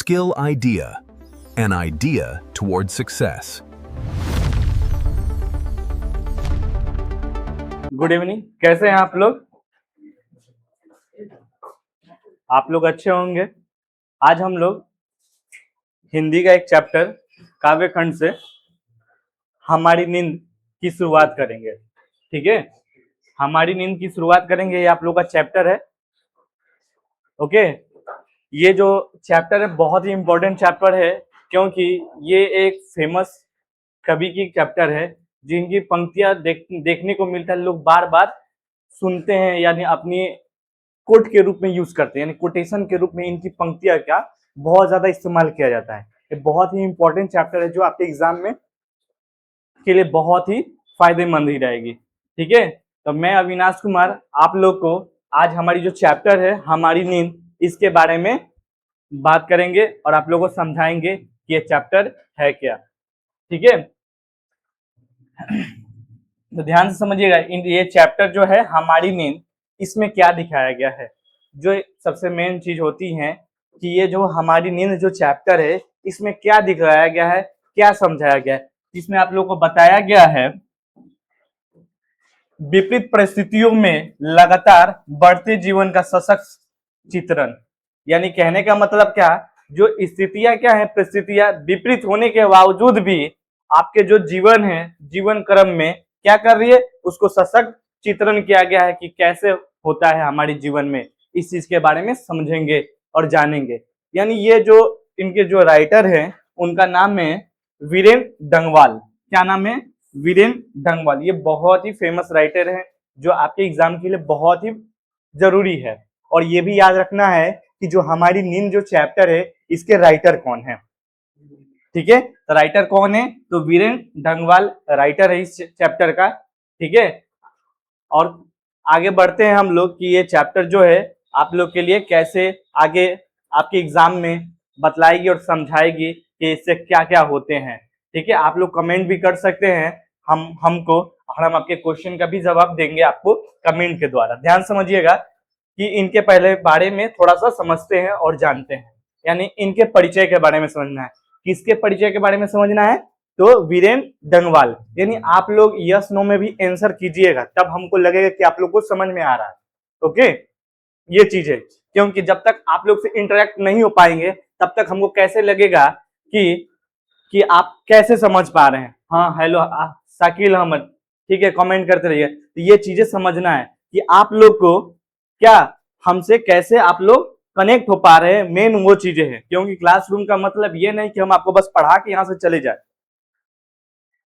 Skill idea, an idea toward success. Good evening, कैसे हैं आप लोग? आप लोग अच्छे होंगे। आज हम लोग हिंदी का एक चैप्टर काव्य खंड से हमारी नींद की शुरुआत करेंगे। ठीक है, हमारी नींद की शुरुआत करेंगे, ये आप लोग का चैप्टर है। ओके, ये जो चैप्टर है बहुत ही इंपॉर्टेंट चैप्टर है, क्योंकि ये एक फेमस कवि की चैप्टर है जिनकी पंक्तियां देखने को मिलता है, लोग बार बार सुनते हैं, यानी अपनी कोट के रूप में यूज करते हैं, यानी कोटेशन के रूप में इनकी पंक्तियां का बहुत ज्यादा इस्तेमाल किया जाता है। ये बहुत ही इंपॉर्टेंट चैप्टर है जो आपके एग्जाम में के लिए बहुत ही फायदेमंद ही रहेगी। ठीक है, तो मैं अविनाश कुमार आप लोग को आज हमारी जो चैप्टर है हमारी नींद, इसके बारे में बात करेंगे और आप लोगों को समझाएंगे कि ये चैप्टर है क्या। ठीक है, तो ध्यान से समझिएगा, ये चैप्टर जो है हमारी नींद, इसमें क्या दिखाया गया है। जो सबसे मेन चीज होती है कि ये जो हमारी नींद जो चैप्टर है, इसमें क्या दिखाया गया है, क्या समझाया गया है। इसमें आप लोगों को बताया गया है विपरीत परिस्थितियों में लगातार बढ़ते जीवन का सशक्त चित्रण। यानी कहने का मतलब क्या, जो स्थितियां क्या है, परिस्थितियां विपरीत होने के बावजूद भी आपके जो जीवन है, जीवन क्रम में क्या कर रही है, उसको सशक्त चित्रण किया गया है कि कैसे होता है हमारे जीवन में। इस चीज के बारे में समझेंगे और जानेंगे। यानी ये जो इनके जो राइटर हैं उनका नाम है वीरेंद्र डंगवाल। क्या नाम है? वीरेंद्र डंगवाल। ये बहुत ही फेमस राइटर है जो आपके एग्जाम के लिए बहुत ही जरूरी है। और ये भी याद रखना है कि जो हमारी नींद जो चैप्टर है, इसके राइटर कौन है। ठीक है, तो राइटर कौन है? तो वीरेंद्र डंगवाल राइटर है इस चैप्टर का। ठीक है, और आगे बढ़ते हैं हम लोग कि ये चैप्टर जो है आप लोग के लिए कैसे आगे आपके एग्जाम में बतलाएगी और समझाएगी कि इससे क्या क्या होते हैं। ठीक है, आप लोग कमेंट भी कर सकते हैं हमको, और हम आपके क्वेश्चन का भी जवाब देंगे आपको कमेंट के द्वारा। ध्यान समझिएगा कि इनके पहले बारे में थोड़ा सा समझते हैं और जानते हैं, यानी इनके परिचय के बारे में समझना है। किसके परिचय के बारे में समझना है? तो वीरेंद्र डंगवाल। यानी आप लोग यस नो में भी आंसर कीजिएगा, तब हमको लगेगा कि आप लोग को समझ में आ रहा है। ओके, ये चीज है, क्योंकि जब तक आप लोग से इंटरेक्ट नहीं हो पाएंगे तब तक हमको कैसे लगेगा कि आप कैसे समझ पा रहे हैं। हाँ, हेलो शाकिल अहमद, ठीक है, कमेंट करते रहिए। तो ये चीजें समझना है कि आप लोग को क्या हमसे कैसे आप लोग कनेक्ट हो पा रहे हैं, मेन वो चीजें हैं। क्योंकि क्लासरूम का मतलब ये नहीं कि हम आपको बस पढ़ा के यहाँ से चले जाए।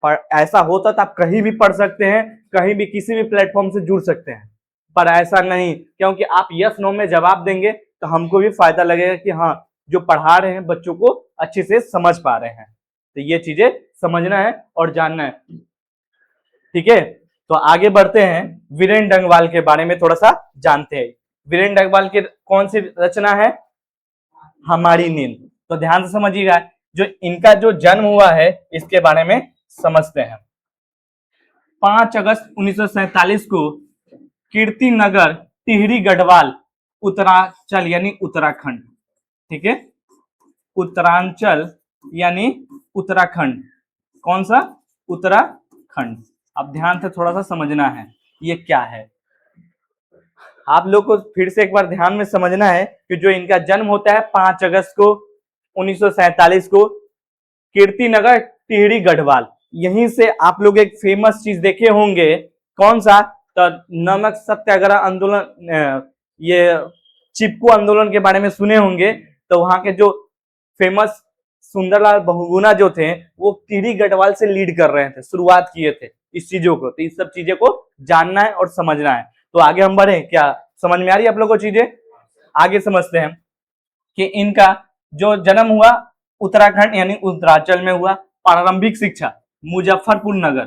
पर ऐसा होता तो आप कहीं भी पढ़ सकते हैं, कहीं भी किसी भी प्लेटफॉर्म से जुड़ सकते हैं, पर ऐसा नहीं। क्योंकि आप यस नो में जवाब देंगे तो हमको भी फायदा लगेगा कि हाँ, जो पढ़ा रहे हैं बच्चों को अच्छे से समझ पा रहे हैं। तो ये चीजें समझना है और जानना है। ठीक है, तो आगे बढ़ते हैं, वीरेंद्र डंगवाल के बारे में थोड़ा सा जानते हैं। वीरेंद्र डंगवाल की कौन सी रचना है? हमारी नींद। तो ध्यान से समझिएगा, जो इनका जो जन्म हुआ है इसके बारे में समझते हैं। 5 अगस्त 1947 को कीर्ति नगर, टिहरी गढ़वाल, उत्तरांचल यानी उत्तराखंड। ठीक है, उत्तरांचल यानी उत्तराखंड। कौन सा? उत्तराखंड। अब ध्यान से थोड़ा सा समझना है ये क्या है। आप लोग को फिर से एक बार ध्यान में समझना है कि जो इनका जन्म होता है 5 अगस्त को 1947 को कीर्ति नगर, टिहरी गढ़वाल। यहीं से आप लोग एक फेमस चीज देखे होंगे। कौन सा? तो नमक सत्याग्रह आंदोलन, ये चिपकू आंदोलन के बारे में सुने होंगे। तो वहां के जो फेमस सुंदरलाल बहुगुणा जो थे, वो टिहरी गढ़वाल से लीड कर रहे थे, शुरुआत किए थे इस चीजों को। तो इस सब चीजों को जानना है और समझना है। तो आगे हम बढ़े, क्या समझ में आ रही है आप लोगों को चीजें? आगे समझते हैं कि इनका जो जन्म हुआ उत्तराखंड यानी उत्तरांचल में हुआ। प्रारंभिक शिक्षा मुजफ्फरपुर नगर।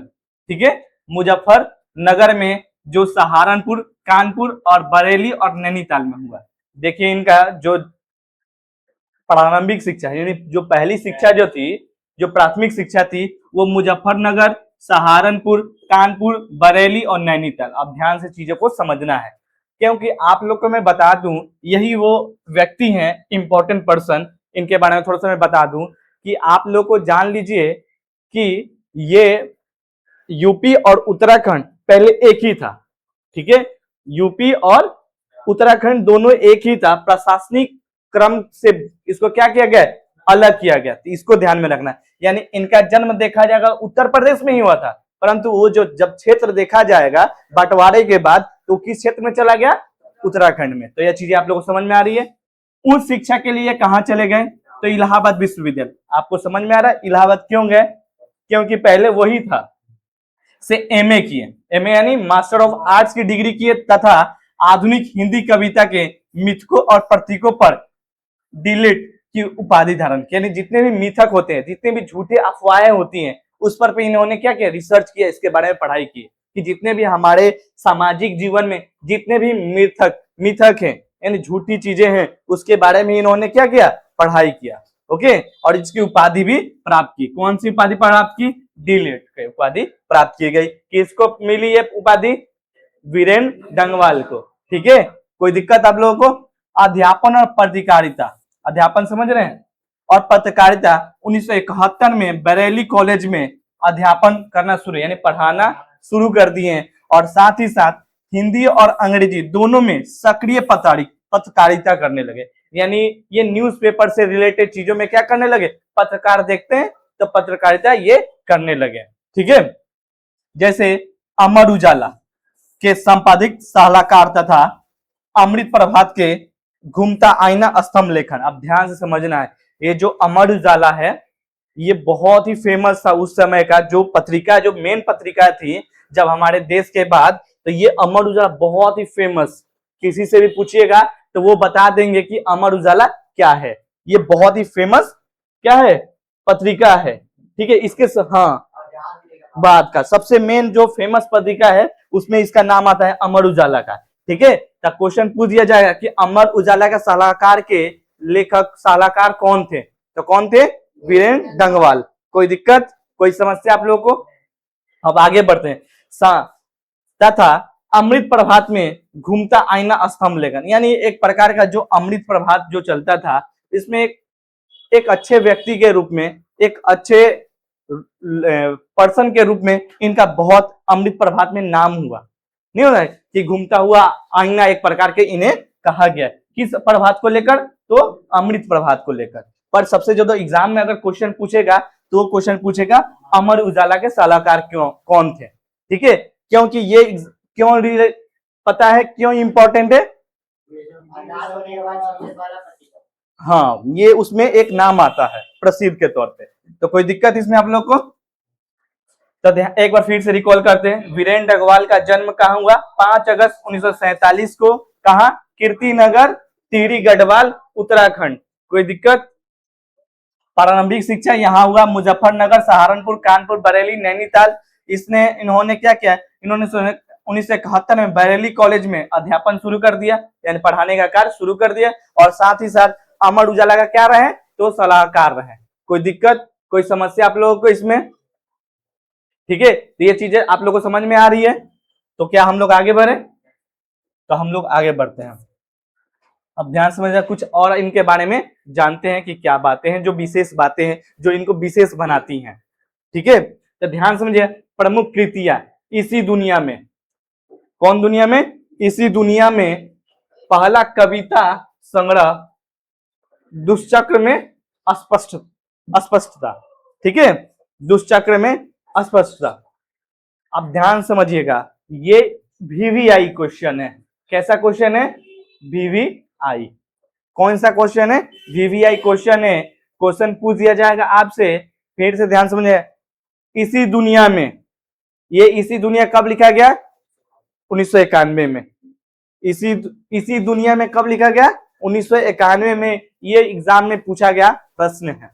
ठीक है, मुजफ्फरनगर में, जो सहारनपुर, कानपुर और बरेली और नैनीताल में हुआ। देखिए, इनका जो प्रारंभिक शिक्षा यानी जो पहली शिक्षा जो थी, जो प्राथमिक शिक्षा थी, वो मुजफ्फरनगर, सहारनपुर, कानपुर, बरेली और नैनीताल। अब ध्यान से चीजों को समझना है, क्योंकि आप लोग को मैं बता दूं, यही वो व्यक्ति हैं, इंपॉर्टेंट पर्सन, इनके बारे में थोड़ा सा मैं बता दूं कि आप लोग को जान लीजिए कि ये यूपी और उत्तराखंड पहले एक ही था, ठीक है। यूपी और उत्तराखंड दोनों एक ही था, प्रशासनिक क्रम से इसको क्या किया गया, अलग किया गया। तो इसको ध्यान में रखना, यानी इनका जन्म देखा जाएगा उत्तर प्रदेश में ही हुआ था, परंतु वो जो जब क्षेत्र देखा जाएगा बंटवारे के बाद तो किस क्षेत्र में चला गया, उत्तराखंड में। तो यह चीजें आप लोगों को समझ में आ रही है। उच्च शिक्षा के लिए कहां चले गए, तो इलाहाबाद विश्वविद्यालय। आपको समझ में आ रहा है इलाहाबाद क्यों गए, क्योंकि पहले वही था से एमए किए, एमए यानी मास्टर ऑफ आर्ट्स की डिग्री किए तथा आधुनिक हिंदी कविता के मिथकों और प्रतीकों पर डिलेट की उपाधि धारण की। यानी जितने भी मिथक होते हैं, जितने भी झूठे अफवाहें होती हैं, उस पर भी इन्होंने क्या किया, रिसर्च किया, इसके बारे में पढ़ाई की कि जितने भी हमारे सामाजिक जीवन में जितने भी मिथक हैं यानी झूठी चीजें हैं, उसके बारे में इन्होंने क्या किया, पढ़ाई किया। ओके, और इसकी उपाधि भी प्राप्त की। कौन सी उपाधि प्राप्त की, डिलेट की उपाधि प्राप्त की गई। किसको मिली ये उपाधि, वीरेंद्र डंगवाल को। ठीक है, कोई दिक्कत आप लोगों को। अध्यापन और पत्रकारिता, अध्यापन समझ रहे हैं, और पत्रकारिता 1971 में बरेली कॉलेज में अध्यापन करना शुरू, यानी पढ़ाना शुरू कर दिए हैं। और साथ ही साथ हिंदी और अंग्रेजी दोनों में सक्रिय पत्रकारिता करने लगे। यानी ये न्यूज़पेपर से रिलेटेड चीजों में क्या करने लगे, पत्रकार देखते हैं तो पत्रकारिता ये करने लगे। ठीक है, जैसे अमर उजाला के संपादक सलाहकार तथा अमृत प्रभात के घूमता आईना स्तंभ लेखन। अब ध्यान से समझना है, ये जो अमर उजाला है ये बहुत ही फेमस था उस समय का, जो पत्रिका, जो मेन पत्रिका थी जब हमारे देश के बाद, तो ये अमर उजाला बहुत ही फेमस। किसी से भी पूछिएगा तो वो बता देंगे कि अमर उजाला क्या है। ये बहुत ही फेमस क्या है, पत्रिका है। ठीक है, इसके हाँ बाद का सबसे मेन जो फेमस पत्रिका है उसमें इसका नाम आता है अमर उजाला का। ठीक है, तो क्वेश्चन पूछ दिया जाएगा कि अमर उजाला का सलाहकार के लेखक सलाहकार कौन थे, तो कौन थे, वीरेंद्र डंगवाल। कोई दिक्कत, कोई समस्या आप लोगों को। अब आगे बढ़ते हैं। तथा अमृत प्रभात में घूमता आईना स्तंभ लेखन, यानी एक प्रकार का जो अमृत प्रभात जो चलता था, इसमें एक अच्छे व्यक्ति के रूप में, एक अच्छे पर्सन के रूप में इनका बहुत अमृत प्रभात में नाम हुआ। नहीं होता है कि घूमता हुआ आईना एक प्रकार के इन्हें कहा गया। किस प्रभात को लेकर, तो अमृत प्रभात को लेकर। पर सबसे ज्यादा एग्जाम में अगर क्वेश्चन पूछेगा तो क्वेश्चन पूछेगा अमर उजाला के सलाहकार कौन थे। ठीक है, क्योंकि ये क्यों पता है, क्यों इंपॉर्टेंट है, हाँ ये उसमें एक नाम आता है प्रसिद्ध के तौर पे। तो कोई दिक्कत इसमें आप लोग को। तो एक बार फिर से रिकॉल करते हैं, वीरेंद्र डंगवाल का जन्म कहाँ हुआ, 5 अगस्त 1947 को। कहा, कीर्तिनगर, टिहरी गढ़वाल, उत्तराखंड। कोई दिक्कत। प्रारंभिक शिक्षा यहाँ हुआ, मुजफ्फरनगर, सहारनपुर, कानपुर, बरेली, नैनीताल। इन्होंने क्या किया, इन्होंने 1971 में बरेली कॉलेज में अध्यापन शुरू कर दिया, यानी पढ़ाने का कार्य शुरू कर दिया। और साथ ही साथ अमर उजाला का क्या रहे, तो सलाहकार रहे। कोई दिक्कत, कोई समस्या आप लोगों को इसमें। ठीक है, तो ये चीजें आप लोगों को समझ में आ रही है। तो क्या हम लोग आगे बढ़े, तो हम लोग आगे बढ़ते हैं। अब ध्यान समझना, कुछ और इनके बारे में जानते हैं कि क्या बातें हैं, जो विशेष बातें हैं जो इनको विशेष बनाती हैं। ठीक है, तो ध्यान समझिए, प्रमुख कृतियां इसी दुनिया में, कौन दुनिया में, इसी दुनिया में पहला कविता संग्रह दुष्चक्र में अस्पष्टता। ठीक है, दुष्चक्र में अस्पष्टता। अब ध्यान समझिएगा, ये VVI क्वेश्चन है। कैसा क्वेश्चन है, VVI। कौन सा क्वेश्चन है, VVI क्वेश्चन है। क्वेश्चन पूछ दिया जाएगा आपसे, फिर से ध्यान समझिए, इसी दुनिया में, ये इसी दुनिया कब लिखा गया, 1991 में। इसी दुनिया में कब लिखा गया, 1991 में। ये एग्जाम में पूछा गया प्रश्न है।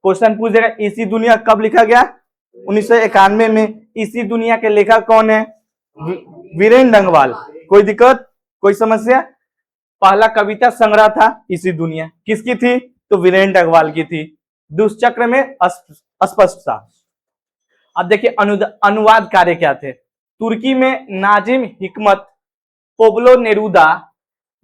क्वेश्चन पूछ देगा इसी दुनिया कब लिखा गया, 1991 में। इसी दुनिया के लेखक कौन है, वीरेंद्र डंगवाल। कोई दिक्कत, कोई समस्या। पहला कविता संग्रह था इसी दुनिया, किसकी थी, तो वीरेंद्र डंगवाल की थी। दुष्चक्र में अस्पष्टता। अब देखिए अनुवाद कार्य क्या थे। तुर्की में नाजिम हिकमत, पोब्लो नेरुदा,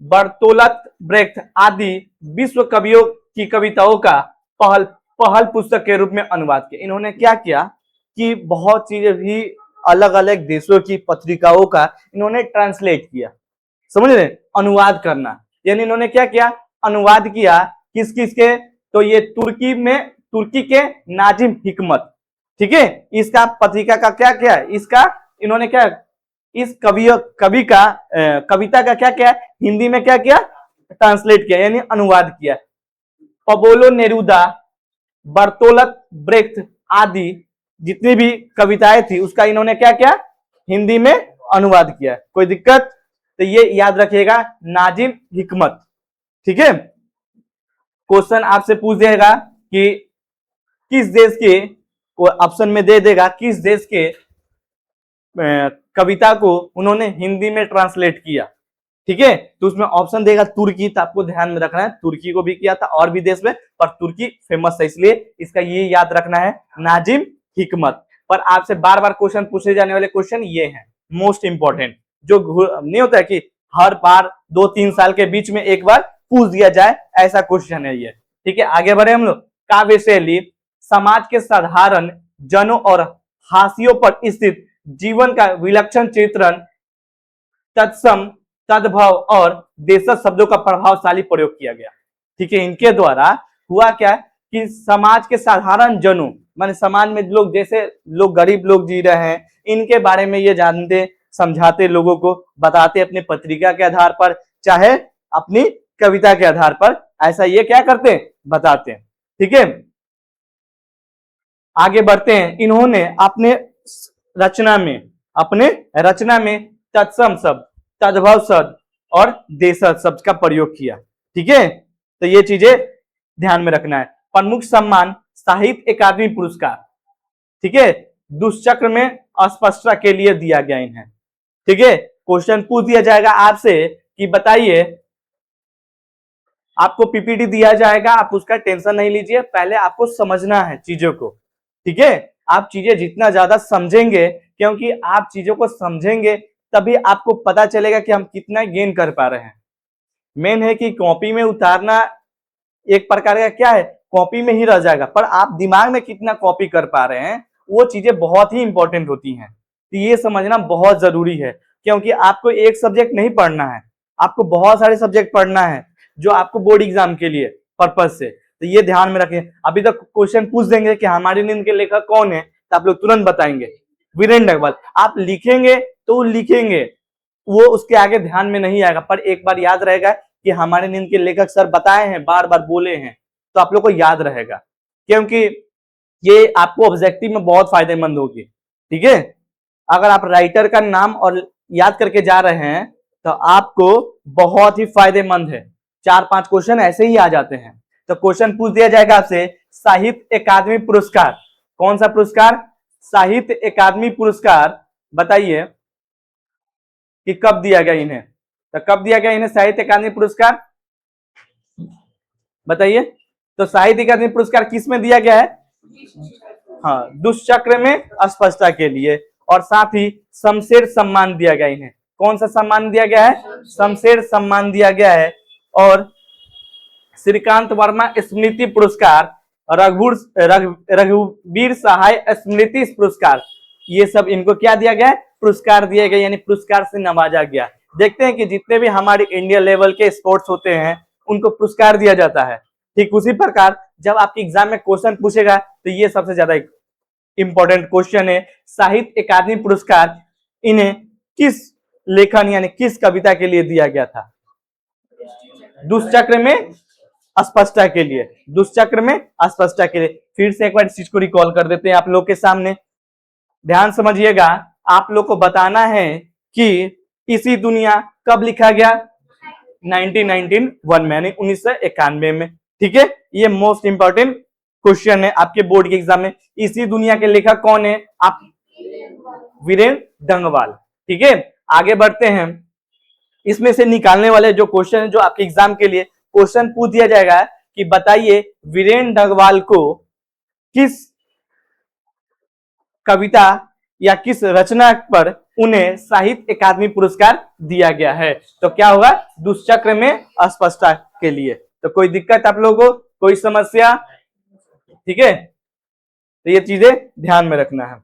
बर्तोलत ब्रेख्त आदि विश्व कवियों की कविताओं का पहल पहल पुस्तक के रूप में अनुवाद किया। इन्होंने क्या किया कि बहुत चीजें भी अलग अलग देशों की पत्रिकाओं का इन्होंने ट्रांसलेट किया, समझ रहे, अनुवाद करना, यानी इन्होंने क्या किया, अनुवाद किया किस किस के, तो ये तुर्की के नाजिम हिकमत, ठीक है, इसका पत्रिका का क्या क्या है, इसका इन्होंने क्या, इस कवि का कविता का क्या क्या हिंदी में क्या किया, ट्रांसलेट किया यानी अनुवाद किया। पबोलो नेरुदा, बर्तोलत ब्रेख्त आदि जितनी भी कविताएं थी उसका इन्होंने क्या किया, हिंदी में अनुवाद किया। कोई दिक्कत, तो ये याद रखिएगा, नाजिम हिकमत, ठीक है। क्वेश्चन आपसे पूछ देगा कि किस देश के, ऑप्शन में दे देगा किस देश के कविता को उन्होंने हिंदी में ट्रांसलेट किया, ठीक है, तो उसमें ऑप्शन देगा तुर्की, तो आपको ध्यान में रखना है तुर्की को भी किया था और भी देश में, पर तुर्की फेमस है इसलिए इसका ये याद रखना है, नाजिम हिकमत। पर आपसे बार बार क्वेश्चन पूछे जाने वाले क्वेश्चन ये हैं मोस्ट इंपॉर्टेंट, जो नहीं होता है कि हर बार 2-3 साल के बीच में एक बार पूछ दिया जाए, ऐसा क्वेश्चन है ये, ठीक है। आगे बढ़े हम लोग। काव्य शैली समाज के साधारण जनों और हाशियों पर स्थित जीवन का विलक्षण चित्रण, तत्सम, तद्भव और देशज शब्दों का प्रभावशाली प्रयोग किया गया, ठीक है। इनके द्वारा हुआ क्या कि समाज के साधारण जनों, माने समाज में लोग, जैसे लोग गरीब लोग जी रहे हैं, इनके बारे में ये जानते समझाते, लोगों को बताते अपनी पत्रिका के आधार पर, चाहे अपनी कविता के आधार पर, ऐसा ये क्या करते हैं, बताते हैं, ठीक है। आगे बढ़ते हैं। इन्होंने अपने रचना में तत्सम शब्द, तद्भव शब्द और देशज शब्द का प्रयोग किया, ठीक है, तो ये चीजें ध्यान में रखना है। प्रमुख सम्मान साहित्य अकादमी पुरस्कार, ठीक है, दुष्चक्र में अस्पष्टता के लिए दिया गया इन्हें, ठीक है। क्वेश्चन पूछ दिया जाएगा आपसे कि बताइए, आपको पीपीटी दिया जाएगा, आप उसका टेंशन नहीं लीजिए, पहले आपको समझना है चीजों को, ठीक है। आप चीजें जितना ज्यादा समझेंगे, क्योंकि आप चीजों को समझेंगे तभी आपको पता चलेगा कि हम कितना गेन कर पा रहे हैं। मेन है कि कॉपी में उतारना एक प्रकार का क्या है, कॉपी में ही रह जाएगा, पर आप दिमाग में कितना कॉपी कर पा रहे हैं, वो चीजें बहुत ही इंपॉर्टेंट होती हैं। तो ये समझना बहुत जरूरी है, क्योंकि आपको एक सब्जेक्ट नहीं पढ़ना है, आपको बहुत सारे सब्जेक्ट पढ़ना है जो आपको बोर्ड एग्जाम के लिए पर्पज से, तो ये ध्यान में रखें। अभी तक क्वेश्चन पूछ देंगे कि हमारी नींद के लेखक कौन है, तो आप लोग तुरंत बताएंगे वीरेंद्र डगवाल। आप लिखेंगे तो लिखेंगे, वो उसके आगे ध्यान में नहीं आएगा, पर एक बार याद रहेगा कि हमारे नींद के लेखक सर बताए हैं, बार बार बोले हैं, तो आप लोग को याद रहेगा, क्योंकि ये आपको ऑब्जेक्टिव में बहुत फायदेमंद होगी, ठीक है। अगर आप राइटर का नाम और याद करके जा रहे हैं तो आपको बहुत ही फायदेमंद है, 4-5 क्वेश्चन ऐसे ही आ जाते हैं। तो क्वेश्चन पूछ दिया जाएगा आपसे, साहित्य अकादमी पुरस्कार, कौन सा पुरस्कार, साहित्य अकादमी पुरस्कार, बताइए कि कब दिया गया इन्हें, तो कब दिया गया इन्हें साहित्य अकादमी पुरस्कार, बताइए। तो साहित्य अकादमी पुरस्कार किस में दिया गया है, हाँ, दुष्चक्र में अस्पष्टता के लिए, और साथ ही शमशेर सम्मान दिया गया इन्हें। कौन सा सम्मान दिया गया है, शमशेर सम्मान दिया गया है। और श्रीकांत वर्मा स्मृति पुरस्कार, रघुवीर सहाय स्मृति पुरस्कार, ये सब इनको क्या दिया गया है, पुरस्कार दिए गए, यानी पुरस्कार से नवाजा गया। देखते हैं कि जितने भी हमारे इंडिया लेवल के स्पोर्ट्स होते हैं उनको पुरस्कार दिया जाता है, ठीक उसी प्रकार जब आपके एग्जाम में क्वेश्चन पूछेगा तो ये सबसे ज्यादा इंपॉर्टेंट क्वेश्चन है, साहित्य अकादमी पुरस्कार इन्हें किस लेखन यानी किस कविता के लिए दिया गया था, दुष्चक्र में अस्पष्टता के लिए, दुष्चक्र में अस्पष्टता के लिए। फिर से एक बार इस चीज को रिकॉल कर देते हैं आप लोग के सामने, ध्यान समझिएगा। आप लोग को बताना है कि इसी दुनिया कब लिखा गया, 1991 में, यानी 1991 में, ठीक है। ये मोस्ट इंपॉर्टेंट क्वेश्चन है आपके बोर्ड के एग्जाम में। इसी दुनिया के लेखक कौन है, आप, वीरेंद्र डंगवाल, ठीक है। आगे बढ़ते हैं। इसमें से निकालने वाले जो क्वेश्चन है, जो आपके एग्जाम के लिए क्वेश्चन पूछ दिया जाएगा कि बताइए वीरेंद्र डंगवाल को किस कविता या किस रचना पर उन्हें साहित्य अकादमी पुरस्कार दिया गया है, तो क्या होगा, दुष्चक्र में अस्पष्टता के लिए। तो कोई दिक्कत आप लोगों को, कोई समस्या? ठीक है, तो ये चीजें ध्यान में रखना है।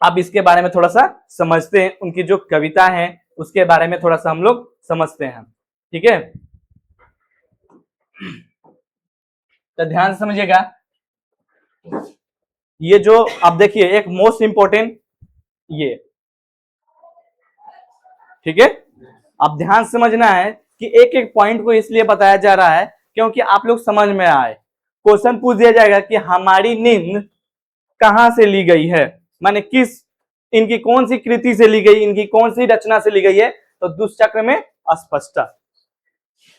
अब इसके बारे में थोड़ा सा समझते हैं, उनकी जो कविता है उसके बारे में थोड़ा सा हम लोग समझते हैं। ठीक है, तो ध्यान से समझिएगा। ये जो अब देखिए एक मोस्ट इंपॉर्टेंट ये, ठीक है, अब ध्यान से समझना है कि एक एक पॉइंट को इसलिए बताया जा रहा है क्योंकि आप लोग समझ में आए। क्वेश्चन पूछ दिया जाएगा कि हमारी नींद कहां से ली गई है, माने किस, इनकी कौन सी कृति से ली गई, इनकी कौन सी रचना से ली गई है, तो दुष्चक्र में अस्पष्टता।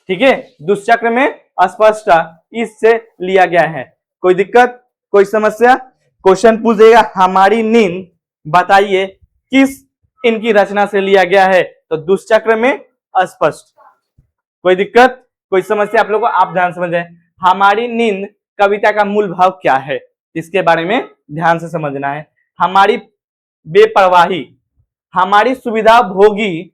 ठीक है, दुष्चक्र में अस्पष्टता इससे लिया गया है। कोई दिक्कत, कोई समस्या? क्वेश्चन पूछ देगा हमारी नींद बताइए किस इनकी रचना से लिया गया है, तो दुष्चक्र में अस्पष्ट। कोई दिक्कत, कोई समस्या आप लोगों को? आप ध्यान समझें, हमारी नींद कविता का मूल भाव क्या है, इसके बारे में ध्यान से समझना है। हमारी बेपरवाही, हमारी सुविधा भोगी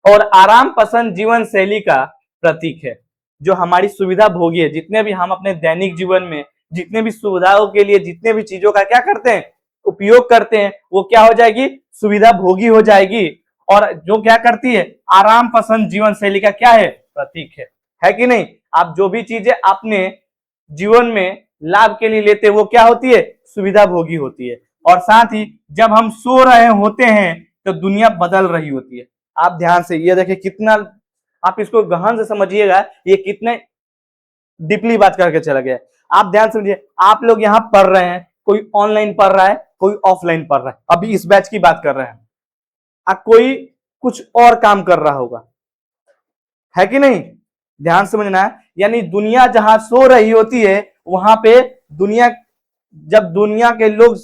और आराम पसंद जीवन शैली का प्रतीक है। जो हमारी सुविधा भोगी है, जितने भी हम अपने दैनिक जीवन में जितने भी सुविधाओं के लिए जितने भी चीजों का क्या करते हैं, उपयोग करते हैं, वो क्या हो जाएगी, सुविधा भोगी हो जाएगी। और जो क्या करती है, आराम पसंद जीवन शैली का क्या है, प्रतीक है कि नहीं? आप जो भी चीजें अपने जीवन में लाभ के लिए लेते हैं वो क्या होती है, सुविधा भोगी होती है। और साथ ही जब हम सो रहे होते हैं तो दुनिया बदल रही होती है। आप ध्यान से ये देखिए, कितना आप इसको गहन से समझिएगा, ये कितने डीपली बात करके चला गया। आप ध्यान समझिए, आप लोग यहाँ पढ़ रहे हैं, कोई ऑनलाइन पढ़ रहा है, कोई ऑफलाइन पढ़ रहा है, अभी इस बैच की बात कर रहे हैं, कोई कुछ और काम कर रहा होगा, है कि नहीं? ध्यान समझना है, यानी दुनिया जहां सो रही होती है वहां पे दुनिया, जब दुनिया के लोग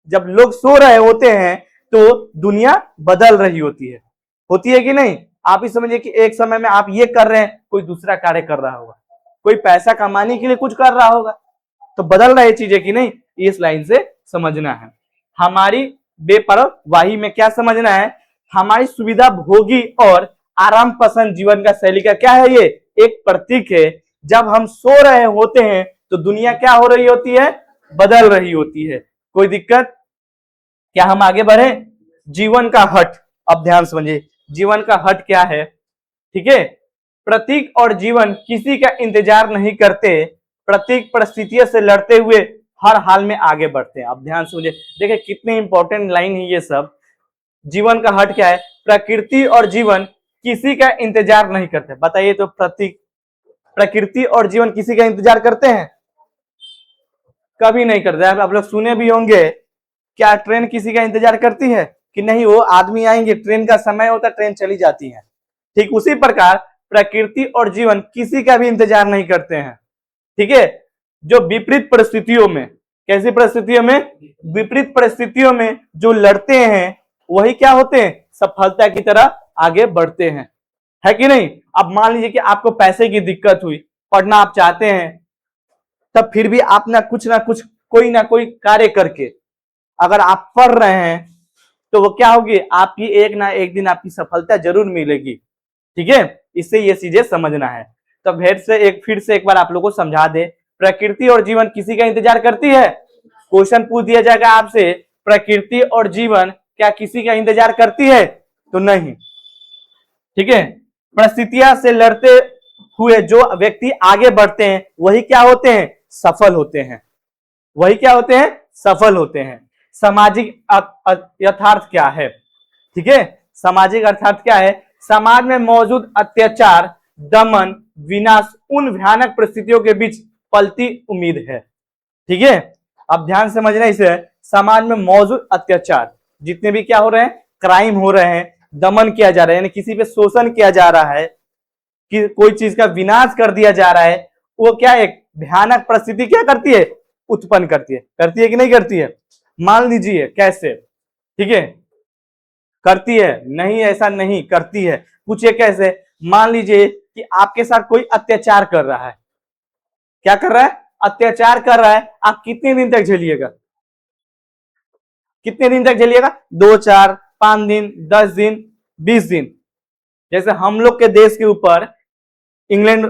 जब लोग सो रहे होते हैं तो दुनिया बदल रही होती है कि नहीं? आप ही समझिए कि एक समय में आप ये कर रहे हैं, कोई दूसरा कार्य कर रहा होगा, कोई पैसा कमाने के लिए कुछ कर रहा होगा, तो बदल रही चीजें कि नहीं, इस लाइन से समझना है। हमारी बेपरवाही में क्या समझना है, हमारी सुविधा भोगी और आराम पसंद जीवन का शैली का क्या है, ये एक प्रतीक है। जब हम सो रहे होते हैं तो दुनिया क्या हो रही होती है, बदल रही होती है। कोई दिक्कत? क्या हम आगे बढ़े? जीवन का हट, अब ध्यान समझिए, जीवन का हट क्या है? ठीक है, प्रतीक और जीवन किसी का इंतजार नहीं करते, प्रतीक परिस्थितियों से लड़ते हुए हर हाल में आगे बढ़ते हैं। अब ध्यान समझिए, देखिए कितने इंपॉर्टेंट लाइन है ये सब। जीवन का हट क्या है, प्रकृति और जीवन किसी का इंतजार नहीं करते। बताइए तो, प्रतीक, प्रकृति और जीवन किसी का इंतजार करते हैं? कभी नहीं करते। आप लोग सुने भी होंगे, क्या ट्रेन किसी का इंतजार करती है कि नहीं? वो आदमी आएंगे, ट्रेन का समय होता है, ट्रेन चली जाती है। ठीक उसी प्रकार प्रकृति और जीवन किसी का भी इंतजार नहीं करते हैं। ठीक है, जो विपरीत परिस्थितियों में, कैसी परिस्थितियों में, विपरीत परिस्थितियों में जो लड़ते हैं वही क्या होते हैं, सफलता की तरह आगे बढ़ते हैं, है कि नहीं? अब मान लीजिए कि आपको पैसे की दिक्कत हुई, पढ़ना आप चाहते हैं, तब फिर भी आप ना कुछ कोई ना कोई कार्य करके अगर आप पढ़ रहे हैं तो वो क्या होगी, आपकी एक ना एक दिन आपकी सफलता जरूर मिलेगी। ठीक है, इससे ये चीजें समझना है। तो फिर से एक बार आप लोगों को समझा दे, प्रकृति और जीवन किसी का इंतजार करती है। क्वेश्चन पूछ दिया जाएगा आपसे, प्रकृति और जीवन क्या किसी का इंतजार करती है? तो नहीं। ठीक है, परिस्थितियां से लड़ते हुए जो व्यक्ति आगे बढ़ते हैं वही क्या होते हैं, सफल होते हैं। वही क्या होते हैं, सफल होते हैं। सामाजिक यथार्थ क्या है? ठीक है, सामाजिक अर्थात क्या है, समाज में मौजूद अत्याचार, दमन, विनाश, उन भयानक परिस्थितियों के बीच पलती उम्मीद है। ठीक है, अब ध्यान से समझना इसे, समाज में मौजूद अत्याचार, जितने भी क्या हो रहे हैं, क्राइम हो रहे हैं, दमन किया जा रहा है, यानी किसी पे शोषण किया जा रहा है, कि कोई चीज का विनाश कर दिया जा रहा है, वो क्या एक भयानक परिस्थिति क्या करती है, उत्पन्न करती है कि नहीं करती है? मान लीजिए कैसे, ठीक है, करती है नहीं, ऐसा नहीं करती है, पूछिए कैसे। मान लीजिए कि आपके साथ कोई अत्याचार कर रहा है, क्या कर रहा है, अत्याचार कर रहा है, आप कितने दिन तक झेलिएगा? कितने दिन तक झेलिएगा? 2, 4, 5 दिन, 10 दिन, 20 दिन। जैसे हम लोग के देश के ऊपर इंग्लैंड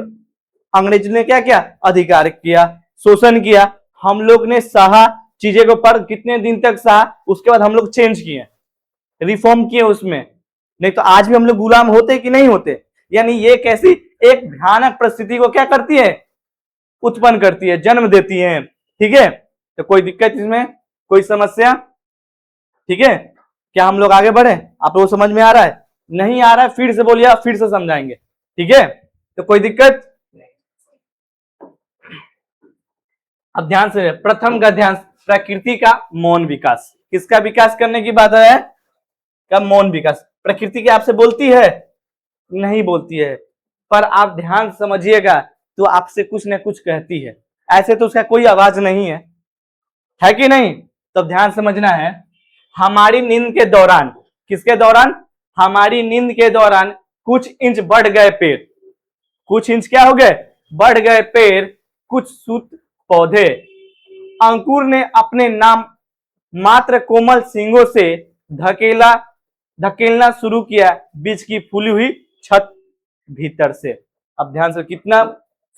अंग्रेज ने क्या किया, अधिकार किया, शोषण किया, हम लोग ने सहा चीजें को, पर कितने दिन तक सहा, उसके बाद हम लोग चेंज किए, रिफॉर्म किए उसमें, नहीं तो आज भी हम लोग गुलाम होते कि नहीं होते। यानी ये कैसी एक भयानक परिस्थिति को क्या करती है, उत्पन्न करती है, जन्म देती है। ठीक है, तो कोई दिक्कत इसमें, कोई समस्या? ठीक है, क्या हम लोग आगे बढ़े? आप लोग समझ में आ रहा है? नहीं आ रहा है फिर से बोलिए, फिर से समझाएंगे। ठीक है, तो कोई दिक्कत? अब ध्यान से, प्रथम गद्यांश, प्रकृति का मौन विकास। किसका विकास करने की बात है? का मौन विकास। प्रकृति क्या आपसे बोलती है? नहीं बोलती है, पर आप ध्यान समझिएगा तो आपसे कुछ न कुछ कहती है। ऐसे तो उसका कोई आवाज नहीं है कि नहीं? तो ध्यान समझना है, हमारी नींद के दौरान, किसके दौरान? हमारी नींद के दौरान कुछ इंच बढ़ गए पेड़, कुछ इंच क्या हो गए? बढ़ गए पेड़, कुछ सूत पौधे, अंकुर ने अपने नाम मात्र कोमल सींगों से धकेलना शुरू किया बीज की फूली हुई छत भीतर से। अब ध्यान से, कितना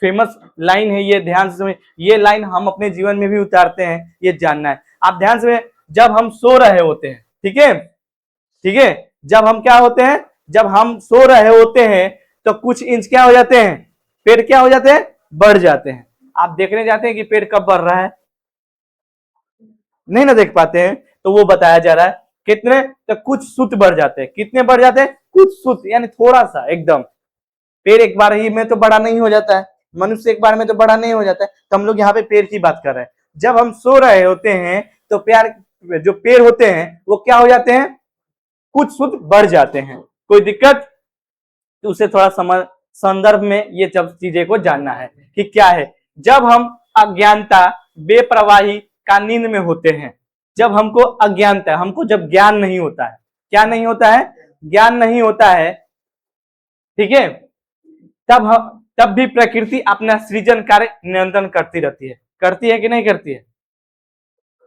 फेमस लाइन है ये, ध्यान से समझ, ये लाइन हम अपने जीवन में भी उतारते हैं, ये जानना है। आप ध्यान से, जब हम सो रहे होते हैं, ठीक है, ठीक है, जब हम क्या होते हैं, जब हम सो रहे होते हैं तो कुछ इंच क्या हो जाते हैं, पेड़ क्या हो जाते हैं, बढ़ जाते हैं। आप देखने जाते हैं कि पेड़ कब बढ़ रहा है? नहीं ना देख पाते हैं, तो वो बताया जा रहा है कितने, तो कुछ सूत बढ़ जाते हैं। कितने बढ़ जाते हैं? कुछ सूत, यानी थोड़ा सा, एकदम। पेड़ एक बार ही में तो बड़ा नहीं हो जाता है, मनुष्य एक बार में तो बड़ा नहीं हो जाता है, तो हम लोग यहाँ पे पेड़ की बात कर रहे हैं। जब हम सो रहे होते हैं तो प्यार, जो पेड़ होते हैं वो क्या हो जाते हैं, कुछ सूत बढ़ जाते हैं। कोई दिक्कत? तो उसे थोड़ा समझ, संदर्भ में ये सब चीजें को जानना है कि क्या है। जब हम अज्ञानता, बेप्रवाही का नींद में होते हैं, जब हमको अज्ञानता, हमको जब ज्ञान नहीं होता है, क्या नहीं होता है? ज्ञान नहीं होता है, ठीक है, तब भी प्रकृति अपना सृजन कार्य नियंत्रण करती है कि नहीं करती है?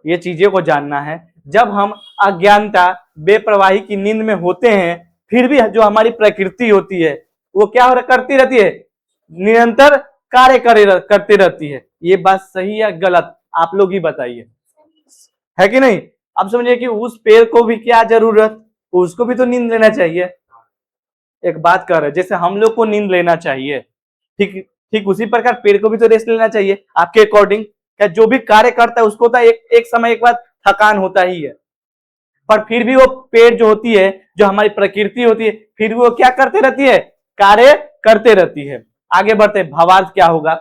ये चीजों को जानना है। जब हम अज्ञानता, बेप्रवाही की नींद में होते हैं, फिर भी जो हमारी प्रकृति होती है वो क्या करती रहती है, निरंतर कार्य करती रहती है। ये बात सही है गलत, आप लोग ही बताइए, है कि नहीं? अब समझिए कि उस पेड़ को भी क्या जरूरत, उसको भी तो नींद लेना चाहिए। एक बात कर रहे, जैसे हम लोग को नींद लेना चाहिए, ठीक ठीक उसी प्रकार पेड़ को भी तो रेस्ट लेना चाहिए आपके अकॉर्डिंग। क्या जो भी कार्य करता है उसको तो एक समय एक बार थकान होता ही है, पर फिर भी वो पेड़ जो होती है, जो हमारी प्रकृति होती है, फिर वो क्या करते रहती है, कार्य करते रहती है। आगे बढ़ते, भावार्थ क्या होगा?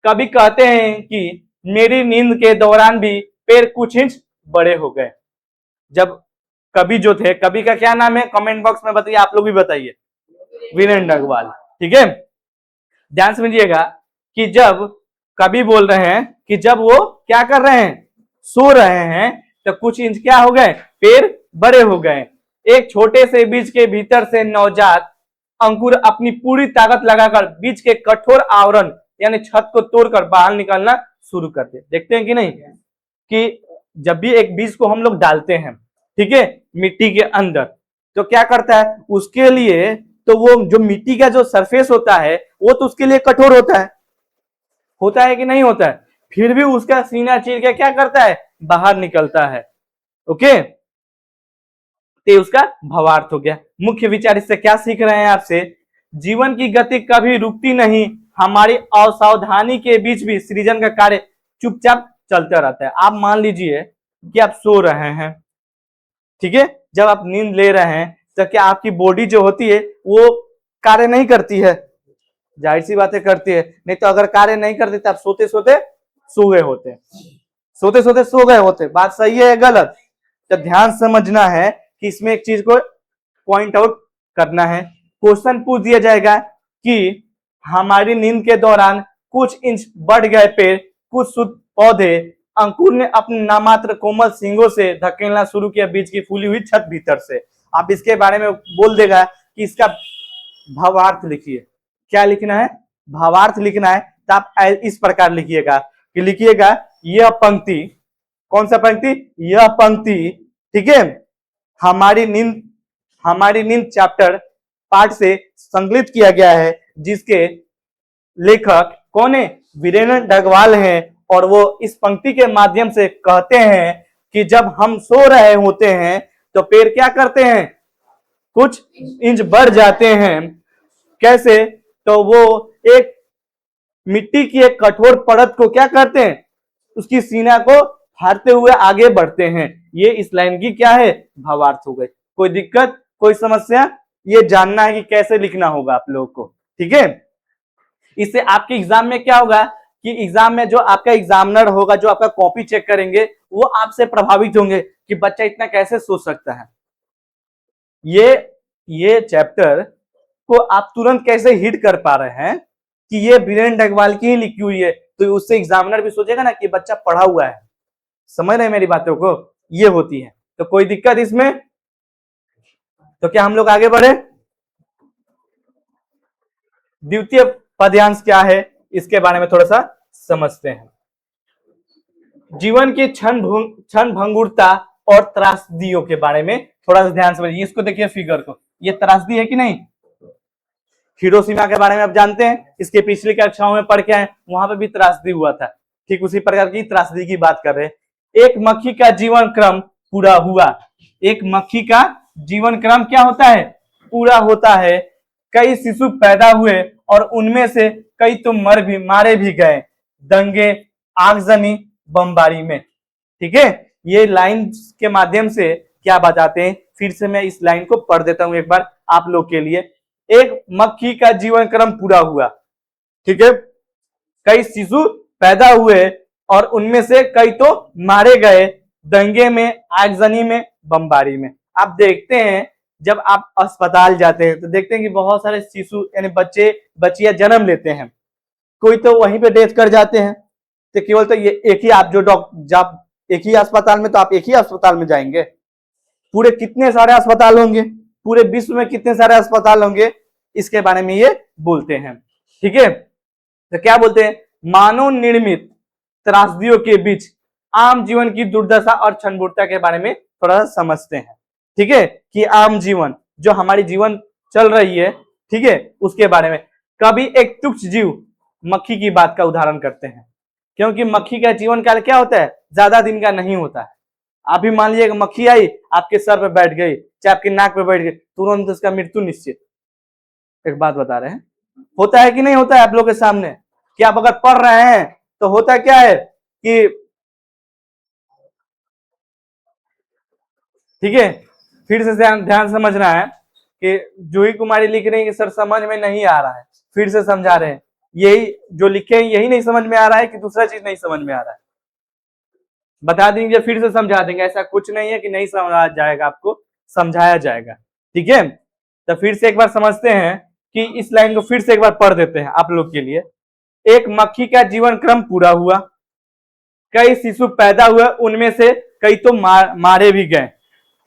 कभी कहते हैं कि मेरी नींद के दौरान भी पेड़ कुछ इंच बड़े हो गए। जब कवि जो थे, कवि का क्या नाम है, कमेंट बॉक्स में बताइए, आप लोग भी बताइए, वीरेंद्र अग्रवाल। ठीक है, ध्यान समझिएगा कि जब कवि बोल रहे हैं कि जब वो क्या कर रहे हैं, सो रहे हैं, तो कुछ इंच क्या हो गए, पेड़ बड़े हो गए। एक छोटे से बीज के भीतर से नवजात अंकुर अपनी पूरी ताकत लगाकर बीज के कठोर आवरण यानी छत को तोड़कर बाहर निकलना शुरू करते। देखते हैं कि नहीं, कि जब भी एक बीज को हम लोग डालते हैं, ठीक है, मिट्टी के अंदर, तो क्या करता है उसके लिए, तो वो जो मिट्टी का जो सरफेस होता है वो तो उसके लिए कठोर होता है कि नहीं होता है? फिर भी उसका सीना चीर के क्या करता है, बाहर निकलता है। ओके, तो उसका भावार्थ हो गया। मुख्य विचार इससे क्या सीख रहे हैं आपसे? जीवन की गति कभी रुकती नहीं, हमारी असावधानी के बीच भी सृजन का कार्य चुपचाप चलता रहता है। आप मान लीजिए कि आप सो रहे हैं, ठीक है, जब आप नींद ले रहे हैं तो क्या आपकी बॉडी जो होती है वो कार्य नहीं करती है? जाहिर सी बातें करती है, नहीं तो अगर कार्य नहीं करती तो आप सोते सोते सो गए होते, सोते सोते सो गए होते। बात सही है या गलत? तो ध्यान समझना है कि इसमें एक चीज को पॉइंट आउट करना है। क्वेश्चन पूछ दिया जाएगा कि हमारी नींद के दौरान कुछ इंच बढ़ गए पेड़, कुछ शुद्ध पौधे, अंकुर ने अपने नामात्र कोमल सींगों से धकेलना शुरू किया बीज की फूली हुई छत भीतर से। आप इसके बारे में बोल देगा कि इसका भावार्थ लिखिए। क्या लिखना है? भावार्थ लिखना है। तो आप इस प्रकार लिखिएगा कि लिखिएगा यह पंक्ति, कौन सा पंक्ति? यह पंक्ति, ठीक है, हमारी नींद चैप्टर पार्ट से संकलित किया गया है, जिसके लेखक कौन है? वीरेंद्र डगवाल हैं। और वो इस पंक्ति के माध्यम से कहते हैं कि जब हम सो रहे होते हैं तो पेड़ क्या करते हैं? कुछ इंच बढ़ जाते हैं। कैसे? तो वो एक मिट्टी की एक कठोर परत को क्या करते हैं? उसकी सीना को फाड़ते हुए आगे बढ़ते हैं। ये इस लाइन की क्या है? भावार्थ हो गई। कोई दिक्कत, कोई समस्या? ये जानना है कि कैसे लिखना होगा आप लोगों को, ठीक है। इससे आपके एग्जाम में क्या होगा कि एग्जाम में जो आपका एग्जामिनर होगा, जो आपका कॉपी चेक करेंगे, वो आपसे प्रभावित होंगे कि बच्चा इतना कैसे सोच सकता है। ये चैप्टर को आप तुरंत कैसे हिट कर पा रहे हैं कि ये वीरेंद्र डगवाल की ही लिखी हुई है, तो उससे एग्जामिनर भी सोचेगा ना कि बच्चा पढ़ा हुआ है। समझ रहे हैं मेरी बातों को? ये होती है। तो कोई दिक्कत इसमें? तो क्या हम लोग आगे बढ़े? द्वितीय पद्यांश क्या है, इसके बारे में थोड़ा सा समझते हैं। जीवन की क्षण भंगुरता और त्रासदियों के बारे में थोड़ा सा ध्यान समझिए। इसको देखिए, फिगर को, ये त्रासदी है कि नहीं? हिरोशिमा के बारे में आप जानते हैं, इसके पिछली कक्षाओं में पढ़ के आए, वहां पे भी त्रासदी हुआ था। ठीक उसी प्रकार की त्रासदी की बात कर रहे हैं। एक मक्खी का जीवन क्रम पूरा हुआ। एक मक्खी का जीवन क्रम क्या होता है? पूरा होता है। कई शिशु पैदा हुए और उनमें से कई तो मारे भी गए, दंगे, आगजनी, बमबारी में। ठीक है, ये लाइन के माध्यम से क्या बताते हैं? फिर से मैं इस लाइन को पढ़ देता हूं एक बार आप लोग के लिए। एक मक्खी का जीवन क्रम पूरा हुआ, ठीक है, कई शिशु पैदा हुए और उनमें से कई तो मारे गए, दंगे में, आगजनी में, बमबारी में। आप देखते हैं जब आप अस्पताल जाते हैं तो देखते हैं कि बहुत सारे शिशु यानी बच्चे बच्चियां जन्म लेते हैं, कोई तो वहीं पे डेथ कर जाते हैं। तो केवल तो ये एक ही आप जो जब एक ही अस्पताल में, तो आप एक ही अस्पताल में जाएंगे? पूरे कितने सारे अस्पताल होंगे? पूरे विश्व में कितने सारे अस्पताल होंगे? इसके बारे में ये बोलते हैं। ठीक है, तो क्या बोलते हैं? मानव निर्मित त्रासदियों के बीच आम जीवन की दुर्दशा और क्षणभंगुरता के बारे में थोड़ा सा समझते हैं। ठीक है, कि आम जीवन, जो हमारी जीवन चल रही है, ठीक है, उसके बारे में। कभी एक तुच्छ जीव मक्खी की बात का उदाहरण करते हैं, क्योंकि मक्खी का जीवन काल क्या होता है? ज्यादा दिन का नहीं होता है। आप भी मान लीजिए मक्खी आई, आपके सर पे बैठ गई, चाहे आपकी नाक पे बैठ गई, तुरंत उसका मृत्यु निश्चित। एक बात बता रहे हैं, होता है कि नहीं होता है आप लोग के सामने? कि आप अगर पढ़ रहे हैं तो होता क्या है कि, ठीक है, फिर से ध्यान समझना है कि जूही कुमारी लिख रही है कि सर समझ में नहीं आ रहा है, फिर से समझा रहे हैं। यही जो लिखे हैं यही नहीं समझ में आ रहा है कि दूसरा चीज नहीं समझ में आ रहा है? बता देंगे, फिर से समझा देंगे। ऐसा कुछ नहीं है कि नहीं समझा जाएगा, आपको समझाया जाएगा। ठीक है, तो फिर से एक बार समझते हैं कि इस लाइन को फिर से एक बार पढ़ देते हैं आप लोग के लिए। एक मक्खी का जीवन क्रम पूरा हुआ, कई शिशु पैदा हुए, उनमें से कई तो मारे भी गए।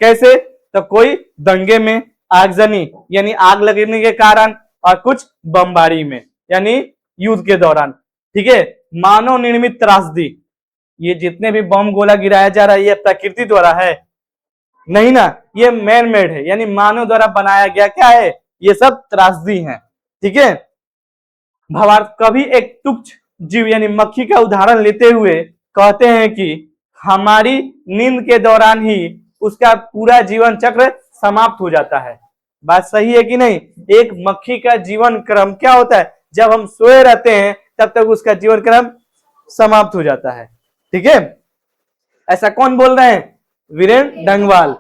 कैसे? तो कोई दंगे में, आगजनी यानी आग लगने के कारण, और कुछ बमबारी में यानी युद्ध के दौरान। ठीक है, मानव निर्मित त्रासदी, ये जितने भी बम गोला गिराया जा रहा है ये प्रकृति द्वारा है? नहीं ना, ये मैन मेड है, यानी मानव द्वारा बनाया गया क्या है? ये सब त्रासदी है। ठीक है, भावार्थ, कभी एक तुच्छ जीव यानी मक्खी का उदाहरण लेते हुए कहते हैं कि हमारी नींद के दौरान ही उसका पूरा जीवन चक्र समाप्त हो जाता है। बात सही है कि नहीं? एक मक्खी का जीवन क्रम क्या होता है? जब हम सोए रहते हैं तब तक उसका जीवन क्रम समाप्त हो जाता है। ठीक है, ऐसा कौन बोल रहे हैं? वीरेंद्र डगवाल।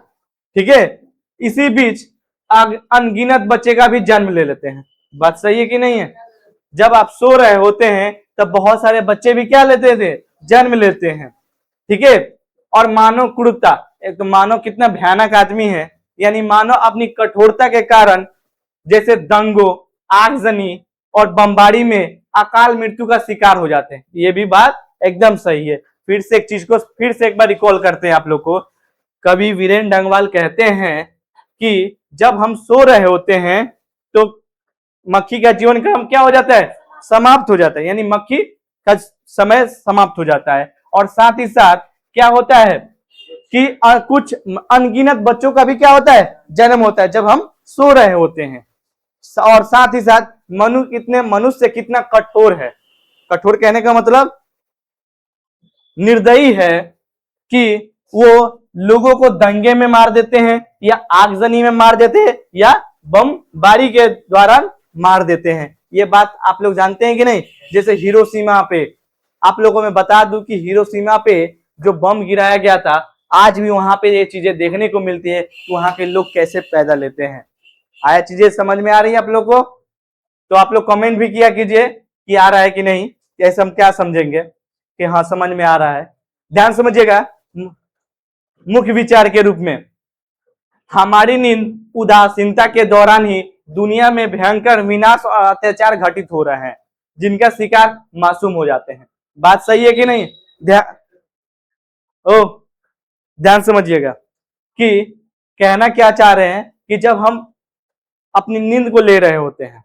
ठीक है, इसी बीच अनगिनत बच्चे का भी जन्म ले लेते हैं। बात सही है कि नहीं है? जब आप सो रहे होते हैं तब बहुत सारे बच्चे भी क्या लेते थे? जन्म लेते हैं। ठीक है, और मानव क्रूरता, एक तो मानव कितना भयानक आदमी है, यानी मानव अपनी कठोरता के कारण जैसे दंगों, आगजनी और बमबारी में अकाल मृत्यु का शिकार हो जाते हैं। ये भी बात एकदम सही है। फिर से एक चीज को फिर से एक बार रिकॉल करते हैं आप लोग को। कवि वीरेंद्र डगवाल कहते हैं कि जब हम सो रहे होते हैं तो मक्खी का जीवन क्रम क्या हो जाता है? समाप्त हो जाता है, यानी मक्खी का समय समाप्त हो जाता है। और साथ ही साथ क्या होता है कि कुछ अनगिनत बच्चों का भी क्या होता है? जन्म होता है जब हम सो रहे होते हैं। और साथ ही साथ मनुष्य कितना कठोर है। कठोर कहने का मतलब निर्दयी है कि वो लोगों को दंगे में मार देते हैं, या आगजनी में मार देते हैं, या बमबारी के द्वारा मार देते हैं। ये बात आप लोग जानते हैं कि नहीं? जैसे हिरोशिमा पे, आप लोगों में बता दूं कि हिरोशिमा पे जो बम गिराया गया था, आज भी वहां पे ये चीजें देखने को मिलती है कि वहां के लोग कैसे पैदा लेते हैं। आया चीजें समझ में आ रही है आप लोग को? तो आप लोग कमेंट भी किया कीजिए कि आ रहा है कि नहीं, ऐसे हम क्या समझेंगे कि हाँ समझ में आ रहा है। ध्यान समझिएगा, मुख्य विचार के रूप में, हमारी नींद उदासीनता के दौरान ही दुनिया में भयंकर विनाश और अत्याचार घटित हो रहे हैं, जिनका शिकार मासूम हो जाते हैं। बात सही है कि नहीं? ध्यान समझिएगा कि कहना क्या चाह रहे हैं कि जब हम अपनी नींद को ले रहे होते हैं,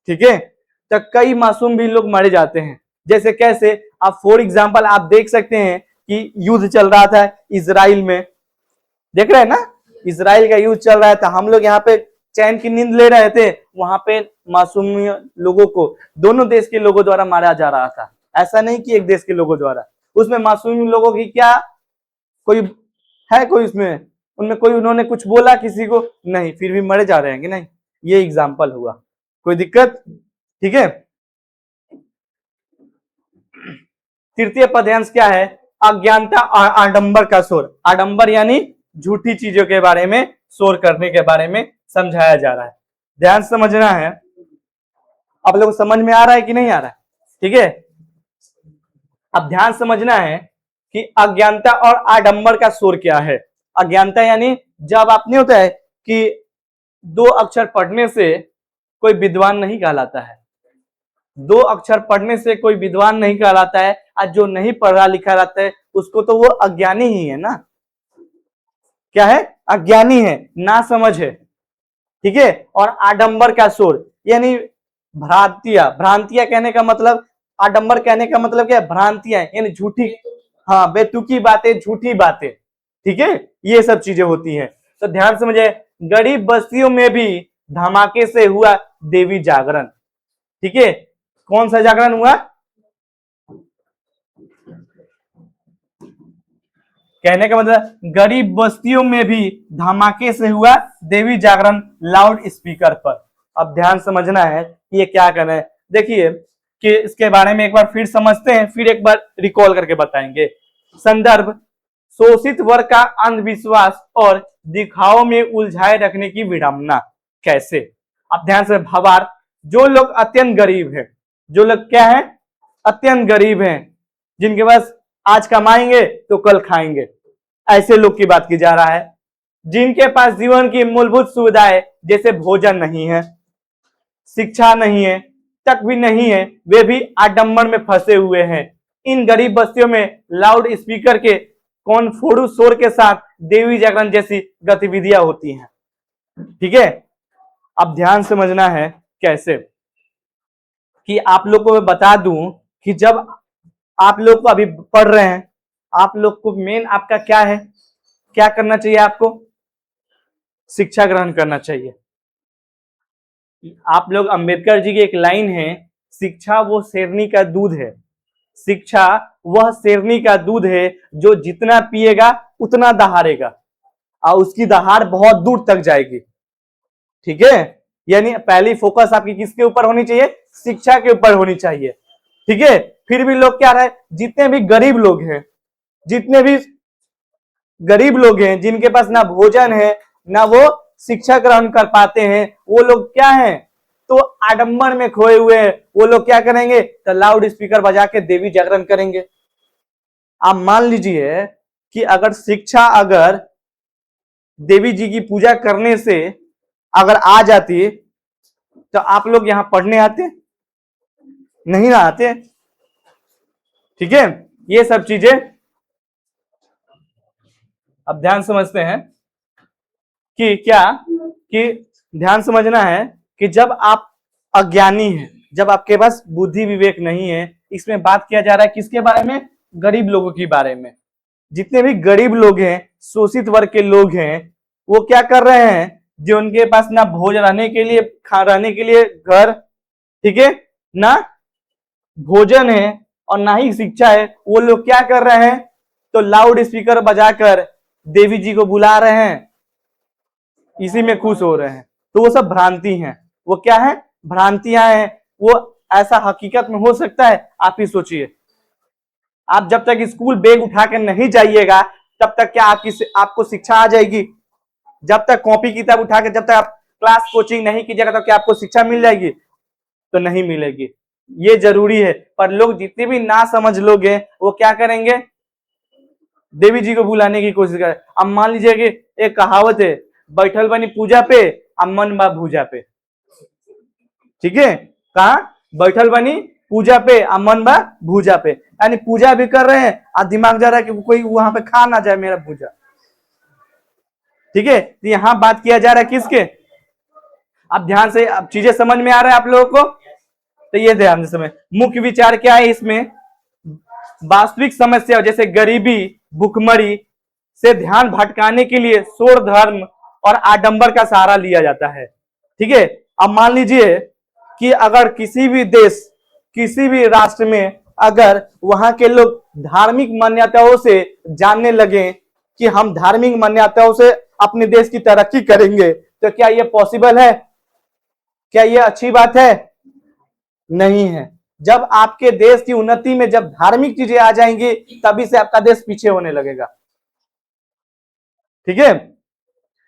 ठीक है, तो कई मासूम भी लोग मारे जाते हैं। जैसे कैसे? आप फॉर एग्जांपल आप देख सकते हैं कि युद्ध चल रहा था इजराइल में, देख रहे हैं ना, इजराइल का युद्ध चल रहा था, हम लोग यहाँ पे चैन की नींद ले रहे थे, वहां पे मासूम लोगों को दोनों देश के लोगों द्वारा मारा जा रहा था। ऐसा नहीं कि एक देश के लोगों द्वारा, उसमें मासूम लोगों की क्या कोई है, कोई उसमें उनमें कोई उन्होंने कुछ बोला किसी को नहीं, फिर भी मरे जा रहे हैं कि नहीं? ये एग्जाम्पल हुआ, कोई दिक्कत? ठीक है। तृतीय पदयांश क्या है? अज्ञानता और आडंबर का शोर। आडंबर यानी झूठी चीजों के बारे में शोर करने के बारे में समझाया जा रहा है। ध्यान समझना है। आप लोग समझ में आ रहा है कि नहीं आ रहा है? ठीक है, अब ध्यान समझना है कि अज्ञानता और आडंबर का शोर क्या है। अज्ञानता यानी जब आप नहीं होता है कि दो अक्षर पढ़ने से कोई विद्वान नहीं कहलाता है, दो अक्षर पढ़ने से कोई विद्वान नहीं कहलाता है, और जो नहीं पढ़ा लिखा रहता है उसको तो वो अज्ञानी ही है ना। क्या है? अज्ञानी है, ना समझ है। ठीक है। और आडंबर का शोर यानी भ्रांतियां। भ्रांतियां कहने का मतलब, आडंबर कहने का मतलब क्या है? भ्रांतियां यानी झूठी, हाँ, बेतुकी बातें, झूठी बातें। ठीक है, ये सब चीजें होती हैं। तो ध्यान समझे, गरीब बस्तियों में भी धमाके से हुआ देवी जागरण। ठीक है, कौन सा जागरण हुआ? कहने का मतलब गरीब बस्तियों में भी धमाके से हुआ देवी जागरण लाउड स्पीकर पर। अब ध्यान समझना है कि ये क्या कर रहे हैं। देखिए कि इसके बारे में एक बार फिर समझते हैं, फिर एक बार रिकॉल करके बताएंगे। संदर्भ, शोषित वर्ग का अंधविश्वास और दिखाओ में उलझाए रखने की विडंबना। कैसे? अब ध्यान से, भावार्थ, जो लोग अत्यंत गरीब हैं, जो लोग क्या है? अत्यंत गरीब हैं, जिनके पास आज कमाएंगे तो कल खाएंगे, ऐसे लोग की बात की जा रहा है। जिनके पास जीवन की मूलभूत सुविधाएं जैसे भोजन नहीं है, शिक्षा नहीं है, तक भी नहीं है, वे भी आडंबर में फंसे हुए हैं। इन गरीब बस्तियों में लाउड स्पीकर के कौन फोड़ू शोर के साथ देवी जागरण जैसी गतिविधियां होती हैं। ठीक है, अब ध्यान समझना है कैसे, कि आप लोग को मैं बता दूं कि जब आप लोग को अभी पढ़ रहे हैं, आप लोग को मेन आपका क्या है, क्या करना चाहिए? आपको शिक्षा ग्रहण करना चाहिए। आप लोग, अंबेडकर जी की एक लाइन है, शिक्षा वो शेरनी का दूध है, शिक्षा वह शेरनी का दूध है जो जितना पिएगा उतना दहाड़ेगा, और उसकी दहाड़ बहुत दूर तक जाएगी। ठीक है, यानी पहली फोकस आपकी किसके ऊपर होनी चाहिए? शिक्षा के ऊपर होनी चाहिए। ठीक है, फिर भी लोग क्या रहे, जितने भी गरीब लोग हैं, जितने भी गरीब लोग हैं, जिनके पास ना भोजन है ना वो शिक्षा ग्रहण कर पाते हैं, वो लोग क्या हैं? तो आडंबर में खोए हुए हैं। वो लोग क्या करेंगे? तो लाउड स्पीकर बजा के देवी जागरण करेंगे। आप मान लीजिए कि अगर शिक्षा, अगर देवी जी की पूजा करने से अगर आ जाती, तो आप लोग यहां पढ़ने आते? नहीं ना आते। ठीक है, ये सब चीजें अब ध्यान समझते हैं कि क्या, कि ध्यान समझना है कि जब आप अज्ञानी हैं, जब आपके पास बुद्धि विवेक नहीं है, इसमें बात किया जा रहा है किसके बारे में? गरीब लोगों के बारे में। जितने भी गरीब लोग हैं, शोषित वर्ग के लोग हैं, वो क्या कर रहे हैं? जो उनके पास ना भोजन रहने के लिए, रहने के लिए घर, ठीक है ना, भोजन है और ना ही शिक्षा है। वो लोग क्या कर रहे हैं, तो लाउड स्पीकर बजाकर देवी जी को बुला रहे हैं, इसी में खुश हो रहे हैं। तो वो सब भ्रांति हैं। वो क्या है, भ्रांतियां हैं। वो ऐसा हकीकत में हो सकता है? आप ही सोचिए। आप जब तक स्कूल बैग उठा के नहीं जाइएगा तब तक क्या आपको शिक्षा आ जाएगी? जब तक कॉपी किताब उठा के, जब तक आप क्लास कोचिंग नहीं कीजिएगा तब क्या आपको शिक्षा मिल जाएगी? तो नहीं मिलेगी। ये जरूरी है। पर लोग जितने भी ना समझ लोग हैं वो क्या करेंगे, देवी जी को बुलाने की कोशिश करें। अब मान लीजिए कि एक कहावत है, बैठल बनी पूजा पे अब मन बा भूजा पे। ठीक है, कहा बैठल बनी पूजा पे अब मन बा भूजा पे, यानी पूजा भी कर रहे हैं और दिमाग जा रहा है कि कोई वहां पे खा ना जाए मेरा पूजा। ठीक है, तो यहां बात किया जा रहा है किसके? अब ध्यान से, अब चीजें समझ में आ रहा है आप लोगों को? तो ये ध्यान से समझ। मुख्य विचार क्या है इसमें, वास्तविक समस्या जैसे गरीबी, भुखमरी से ध्यान भटकाने के लिए शोर, धर्म और आडंबर का सहारा लिया जाता है। ठीक है, अब मान लीजिए कि अगर किसी भी देश, किसी भी राष्ट्र में अगर वहां के लोग धार्मिक मान्यताओं से जानने लगे कि हम धार्मिक मान्यताओं से अपने देश की तरक्की करेंगे, तो क्या यह पॉसिबल है? क्या यह अच्छी बात है? नहीं है। जब आपके देश की उन्नति में जब धार्मिक चीजें आ जाएंगी तभी से आपका देश पीछे होने लगेगा। ठीक है,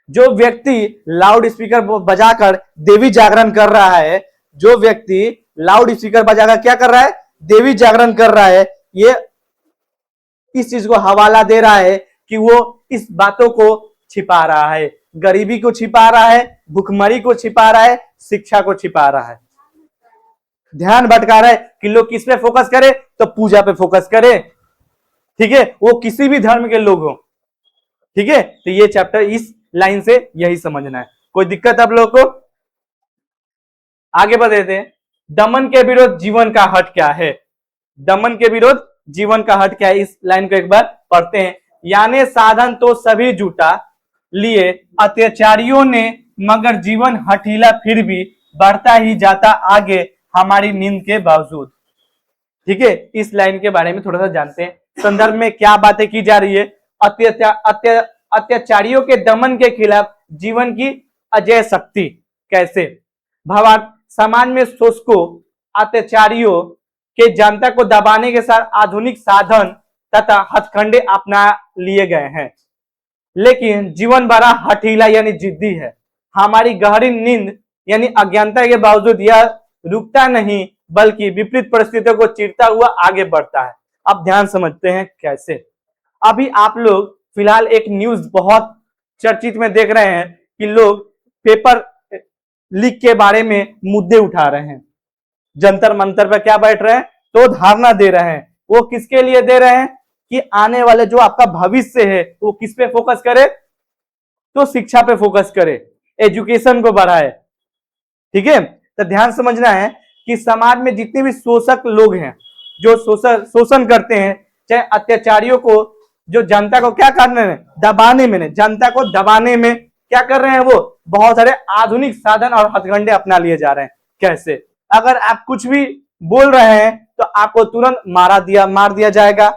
जो व्यक्ति लाउड स्पीकर बजाकर देवी जागरण कर रहा है, जो व्यक्ति लाउड स्पीकर बजाकर क्या कर रहा है, देवी जागरण कर रहा है, ये इस चीज को हवाला दे रहा है कि वो इस बातों को छिपा रहा है, गरीबी को छिपा रहा है, भुखमरी को छिपा रहा है, शिक्षा को छिपा रहा है, ध्यान भटका रहा है कि लोग किस पे फोकस करें, तो पूजा पे फोकस करें। ठीक है, वो किसी भी धर्म के लोग हो। ठीक है, तो ये चैप्टर इस लाइन से यही समझना है। कोई दिक्कत आप लोगों को? आगे बढ़े थे। दमन के विरोध जीवन का हट क्या है? दमन के विरोध जीवन का हट क्या है, इस लाइन को एक बार पढ़ते हैं। यानी साधन तो सभी जुटा लिए अत्याचारियों ने, मगर जीवन हठीला फिर भी बढ़ता ही जाता आगे हमारी नींद के बावजूद। ठीक है, इस लाइन के बारे में थोड़ा सा जानते हैं। संदर्भ में क्या बातें की जा रही है? अत्याचारियों के दमन के खिलाफ जीवन की अजय शक्ति कैसे? भावार्थ, समाज में शोषकों, अत्याचारियों के जनता को दबाने के साथ आधुनिक साधन तथा हथकंडे अपना लिए गए हैं, लेकिन जीवन बड़ा हठीला यानी जिद्दी है। हमारी गहरी नींद यानी अज्ञानता के बावजूद यह रुकता नहीं बल्कि विपरीत परिस्थितियों को चीरता हुआ आगे बढ़ता है। अब ध्यान समझते हैं कैसे। अभी आप लोग फिलहाल एक न्यूज बहुत चर्चित में देख रहे हैं कि लोग पेपर लीक के बारे में मुद्दे उठा रहे हैं, जंतर मंतर पर क्या बैठ रहे हैं, तो धारणा दे रहे हैं। वो किसके लिए दे रहे हैं कि आने वाले जो आपका भविष्य है वो किस पे फोकस करे, तो शिक्षा पे फोकस करे, एजुकेशन को बढ़ाए। ठीक है, तो ध्यान समझना है कि समाज में जितने भी शोषक लोग हैं, जो शोषण करते हैं, चाहे अत्याचारियों को, जो जनता को क्या करने में, दबाने में, जनता को दबाने में क्या कर रहे हैं, वो बहुत सारे आधुनिक साधन और हथकंडे अपना लिए जा रहे हैं। कैसे? अगर आप कुछ भी बोल रहे हैं तो आपको तुरंत मार दिया जाएगा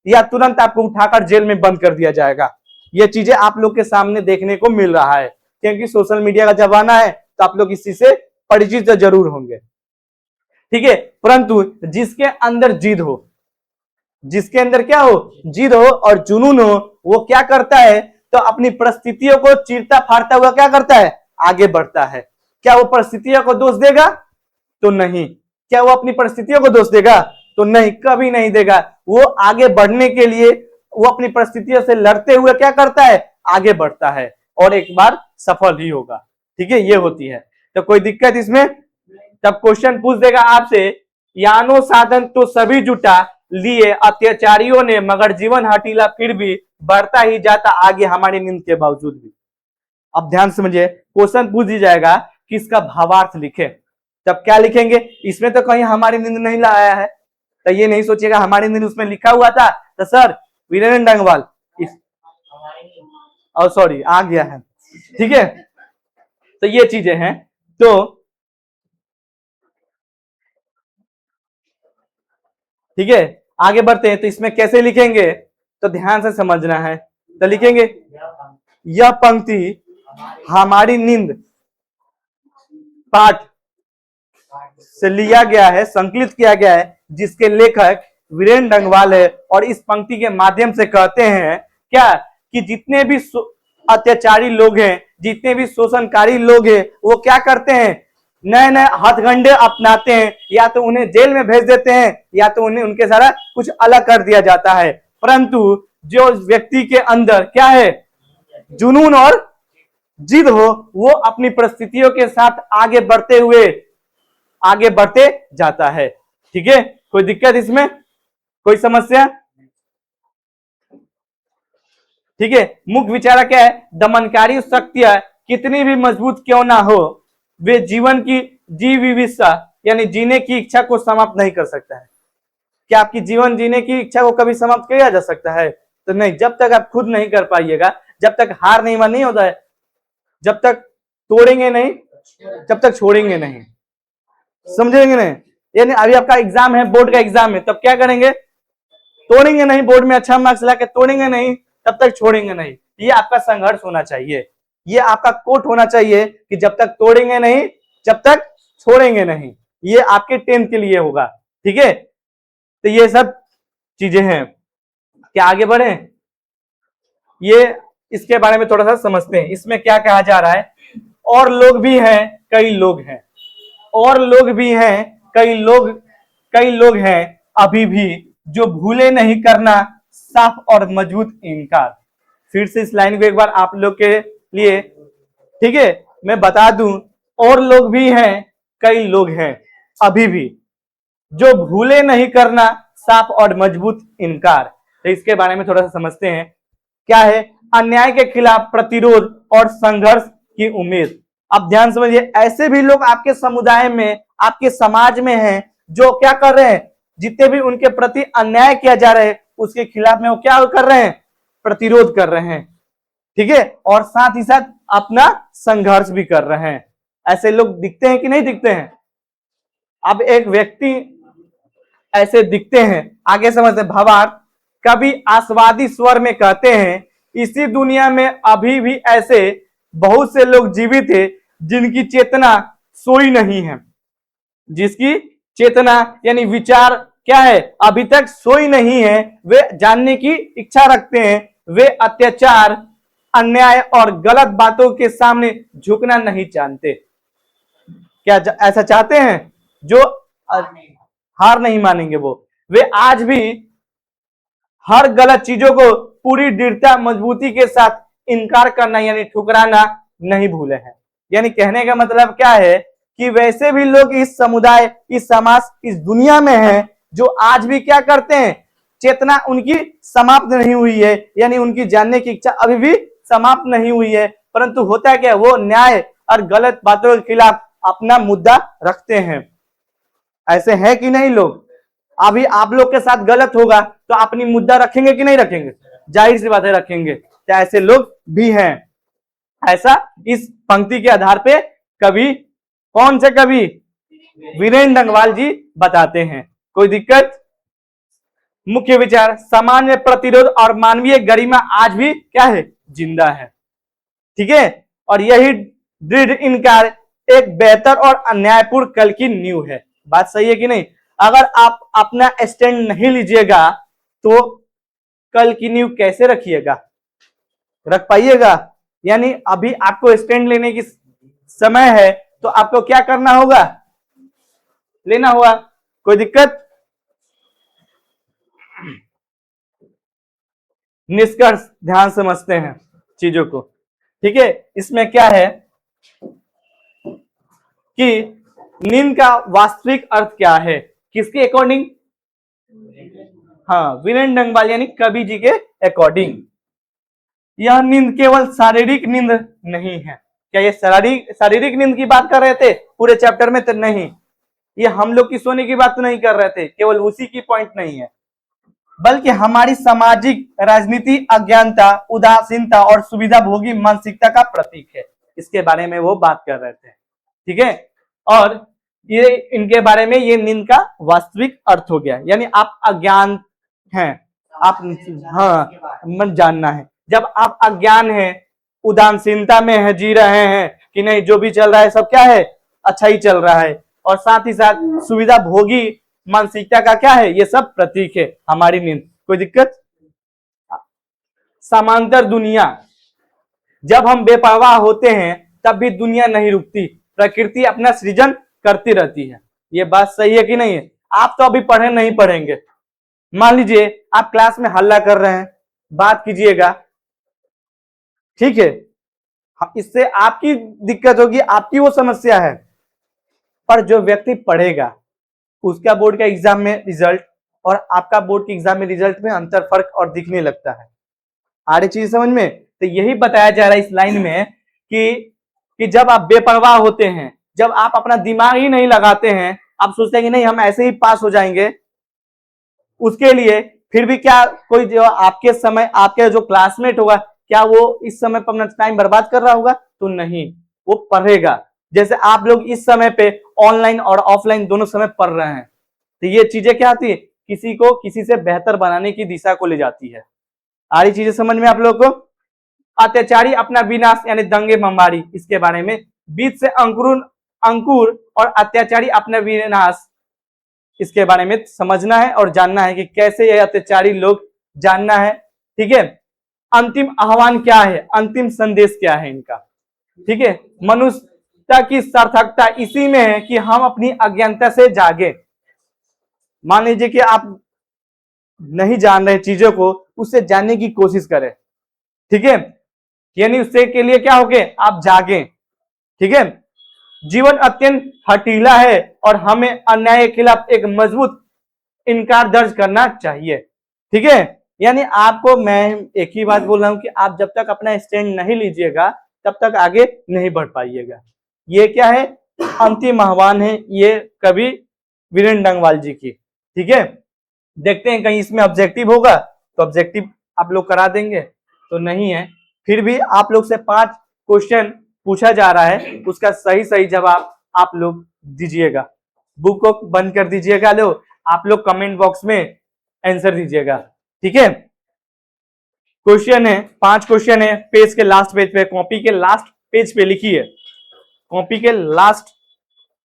या तुरंत आपको उठाकर जेल में बंद कर दिया जाएगा। ये चीजें आप लोग के सामने देखने को मिल रहा है, क्योंकि सोशल मीडिया का जमाना है, तो आप लोग इस चीज से परिचित जरूर होंगे। ठीक है, परंतु जिसके अंदर जिद हो, जिसके अंदर क्या हो, जिद हो और जुनून हो, वो क्या करता है, तो अपनी परिस्थितियों को चीरता फाड़ता हुआ क्या करता है, आगे बढ़ता है। क्या वो परिस्थितियों को दोष देगा? तो नहीं। क्या वो अपनी परिस्थितियों को दोष देगा? तो नहीं, कभी नहीं देगा। वो आगे बढ़ने के लिए वो अपनी परिस्थितियों से लड़ते हुए क्या करता है, आगे बढ़ता है और एक बार सफल ही होगा। ठीक है, ये होती है। तो कोई दिक्कत इसमें? तब क्वेश्चन पूछ देगा आपसे, यानो साधन तो सभी जुटा लिए अत्याचारियों ने, मगर जीवन हठीला फिर भी बढ़ता ही जाता आगे हमारी नींद के बावजूद भी। अब ध्यान समझिए, क्वेश्चन पूछ दी जाएगा कि इसका भावार्थ लिखे, तब क्या लिखेंगे? इसमें तो कहीं हमारी नींद नहीं लाया है, तो ये नहीं सोचिएगा हमारी नींद उसमें लिखा हुआ था तो सर वीरेंद्र डंगवाल सॉरी आ गया है। ठीक है, तो ये चीजें हैं। तो ठीक है, आगे बढ़ते हैं। तो इसमें कैसे लिखेंगे तो ध्यान से समझना है। तो लिखेंगे यह पंक्ति हमारी नींद पाठ से लिया गया है, संकलित किया गया है, जिसके लेखक वीरेंद्र डंगवाल है। और इस पंक्ति के माध्यम से कहते हैं क्या कि जितने भी अत्याचारी लोग हैं, जितने भी शोषणकारी लोग हैं, वो क्या करते हैं, नए नए हथकंडे अपनाते हैं, या तो उन्हें जेल में भेज देते हैं या तो उन्हें उनके सारा कुछ अलग कर दिया जाता है। परंतु जो व्यक्ति के अंदर क्या है, जुनून और जिद हो, वो अपनी परिस्थितियों के साथ आगे बढ़ते जाता है। ठीक है, कोई दिक्कत इसमें, कोई समस्या? ठीक है, मुख्य विचारा क्या है, दमनकारी शक्तियां कितनी भी मजबूत क्यों ना हो, वे जीवन की जीविका यानी जीने की इच्छा को समाप्त नहीं कर सकता है। क्या आपकी जीवन जीने की इच्छा को कभी समाप्त किया जा सकता है? तो नहीं, जब तक आप खुद नहीं कर पाइएगा, जब तक हार नहीं होता है, जब तक तोड़ेंगे नहीं, जब तक छोड़ेंगे नहीं। समझेंगे नहीं? यानी अभी आपका एग्जाम है, बोर्ड का एग्जाम है, तब क्या करेंगे, तोड़ेंगे नहीं, बोर्ड में अच्छा मार्क्स लाके तोड़ेंगे नहीं, तब तक छोड़ेंगे नहीं। ये आपका संघर्ष होना चाहिए, ये आपका कोट होना चाहिए कि जब तक तोड़ेंगे नहीं, जब तक छोड़ेंगे नहीं। ये आपके 10th के लिए होगा। ठीक है, तो ये सब चीजें हैं। क्या आगे बढ़े, ये इसके बारे में थोड़ा सा समझते हैं। इसमें क्या कहा जा रहा है, और लोग भी हैं, कई लोग हैं, और लोग भी हैं, कई लोग हैं अभी भी, जो भूले नहीं करना साफ और मजबूत इनकार। फिर से इस लाइन को एक बार आप लोग के लिए, ठीक है, मैं बता दूं, और लोग भी हैं, कई लोग हैं अभी भी, जो भूले नहीं करना साफ और मजबूत इनकार। तो इसके बारे में थोड़ा सा समझते हैं। क्या है, अन्याय के खिलाफ प्रतिरोध और संघर्ष की उम्मीद। अब ध्यान समझिए, ऐसे भी लोग आपके समुदाय में, आपके समाज में हैं, जो क्या कर रहे हैं, जितने भी उनके प्रति अन्याय किया जा रहा है उसके खिलाफ में वो क्या कर रहे हैं, प्रतिरोध कर रहे हैं। ठीक है, और साथ ही साथ अपना संघर्ष भी कर रहे हैं। ऐसे लोग दिखते हैं कि नहीं दिखते हैं? अब एक व्यक्ति ऐसे दिखते हैं, आगे समझते हैं। भावार्थ, कभी आशावादी स्वर में कहते हैं, इसी दुनिया में अभी भी ऐसे बहुत से लोग जीवित हैं जिनकी चेतना सोई नहीं है, जिसकी चेतना यानी विचार क्या है, अभी तक सोई नहीं है। वे जानने की इच्छा रखते हैं, वे अत्याचार, अन्याय और गलत बातों के सामने झुकना नहीं जानते। क्या ऐसा चाहते हैं? जो हार नहीं मानेंगे, वे आज भी हर गलत चीजों को पूरी दृढ़ता मजबूती के साथ इनकार करना यानी ठुकराना नहीं भूले हैं। यानी कहने का मतलब क्या है कि वैसे भी लोग इस समुदाय, इस समाज, इस दुनिया में हैं, जो आज भी क्या करते हैं, चेतना उनकी समाप्त नहीं हुई है, यानी उनकी जानने की इच्छा अभी भी समाप्त नहीं हुई है। परंतु होता है क्या, वो न्याय और गलत बातों के खिलाफ अपना मुद्दा रखते हैं। ऐसे हैं कि नहीं लोग? अभी आप लोग के साथ गलत होगा तो अपनी मुद्दा रखेंगे कि नहीं रखेंगे? जाहिर सी बात है, रखेंगे। तो ऐसे लोग भी हैं। ऐसा इस पंक्ति के आधार पे कवि, कौन से कवि, वीरेंद्र डंगवाल जी बताते हैं। कोई दिक्कत? मुख्य विचार, सामान्य प्रतिरोध और मानवीय गरिमा आज भी क्या है, जिंदा है। ठीक है, और यही दृढ़ इनकार एक बेहतर और अन्यायपूर्ण कल की नींव है। बात सही है कि नहीं? अगर आप अपना स्टैंड नहीं लीजिएगा तो कल की नींव कैसे रखिएगा, रख पाइएगा? यानी अभी आपको स्टैंड लेने की समय है, तो आपको क्या करना होगा, लेना होगा। कोई दिक्कत? निष्कर्ष ध्यान समझते हैं चीजों को। ठीक है, इसमें क्या है कि नींद का वास्तविक अर्थ क्या है, किसके अकॉर्डिंग? हाँ, वीरेंद्र डंगवाल यानी कवि जी के अकॉर्डिंग। यह नींद केवल शारीरिक नींद नहीं है। क्या ये शारीरिक नींद की बात कर रहे थे पूरे चैप्टर में? तो नहीं, ये हम लोग की सोने की बात तो नहीं कर रहे थे, केवल उसी की पॉइंट नहीं है, बल्कि हमारी सामाजिक, राजनीति, अज्ञानता, उदासीनता और सुविधा भोगी मानसिकता का प्रतीक है। इसके बारे में वो बात कर रहे थे। ठीक है, और ये इनके बारे में ये नींद का वास्तविक अर्थ हो गया, यानी आप अज्ञान हैं, आप हाँ मन जानना है। जब आप अज्ञान हैं, उदासीनता में है, जी रहे हैं कि नहीं जो भी चल रहा है सब क्या है अच्छा ही चल रहा है, और साथ ही साथ सुविधा भोगी मानसिकता का क्या है, ये सब प्रतीक है हमारी नींद। कोई दिक्कत? समांतर दुनिया, जब हम बेपरवाह होते हैं तब भी दुनिया नहीं रुकती, प्रकृति अपना सृजन करती रहती है। ये बात सही है कि नहीं है? आप तो अभी पढ़े नहीं पढ़ेंगे, मान लीजिए आप क्लास में हल्ला कर रहे हैं, बात कीजिएगा, ठीक है, इससे आपकी दिक्कत होगी, आपकी वो समस्या है, पर जो व्यक्ति पढ़ेगा उसका बोर्ड का एग्जाम में रिजल्ट और आपका बोर्ड के एग्जाम में रिजल्ट में अंतर फर्क और दिखने लगता है। आ रही चीज समझ में? तो यही बताया जा रहा है इस लाइन में कि जब आप बेपरवाह होते हैं, जब आप अपना दिमाग ही नहीं लगाते हैं, आप सोचते हैं कि नहीं हम ऐसे ही पास हो जाएंगे, उसके लिए फिर भी क्या कोई जो आपके समय आपके जो क्लासमेट होगा क्या वो इस समय पर अपना टाइम बर्बाद कर रहा होगा? तो नहीं, वो पढ़ेगा। जैसे आप लोग इस समय पे ऑनलाइन और ऑफलाइन दोनों समय पढ़ रहे हैं, तो ये चीजें क्या आती है, किसी को किसी से बेहतर बनाने की दिशा को ले जाती है। आ रही चीजें समझ में आप लोग को? अत्याचारी अपना विनाश यानी दंगे बमबारी, इसके बारे में बीज से अंकुर और अत्याचारी अपना विनाश, इसके बारे में समझना है और जानना है कि कैसे ये अत्याचारी लोग जानना है। ठीक है, अंतिम आह्वान क्या है, अंतिम संदेश क्या है इनका? ठीक है, मनुष्यता की सार्थकता इसी में है कि हम अपनी अज्ञानता से जागे। मान लीजिए कि आप नहीं जान रहे चीजों को, उससे जानने की कोशिश करें। ठीक है, यानी उससे के लिए क्या हो गए, आप जागे। ठीक है, जीवन अत्यंत हठीला है और हमें अन्याय के खिलाफ एक मजबूत इनकार दर्ज करना चाहिए। ठीक है, यानी आपको मैं एक ही बात बोल रहा हूं कि आप जब तक अपना स्टैंड नहीं लीजिएगा तब तक आगे नहीं बढ़ पाइएगा। ये क्या है, अंतिम आह्वान है ये कवि वीरेंद्र डंगवाल जी की। ठीक है, देखते हैं कहीं इसमें ऑब्जेक्टिव होगा तो ऑब्जेक्टिव आप लोग करा देंगे, तो नहीं है फिर भी आप लोग से 5 क्वेश्चन पूछा जा रहा है, उसका सही सही जवाब आप लोग दीजिएगा। बुक को बंद कर दीजिएगा, लो आप लोग कमेंट बॉक्स में आंसर दीजिएगा। ठीक है, क्वेश्चन है 5 क्वेश्चन है, पेज के लास्ट पेज पे, कॉपी के लास्ट पेज पे लिखिए, कॉपी के लास्ट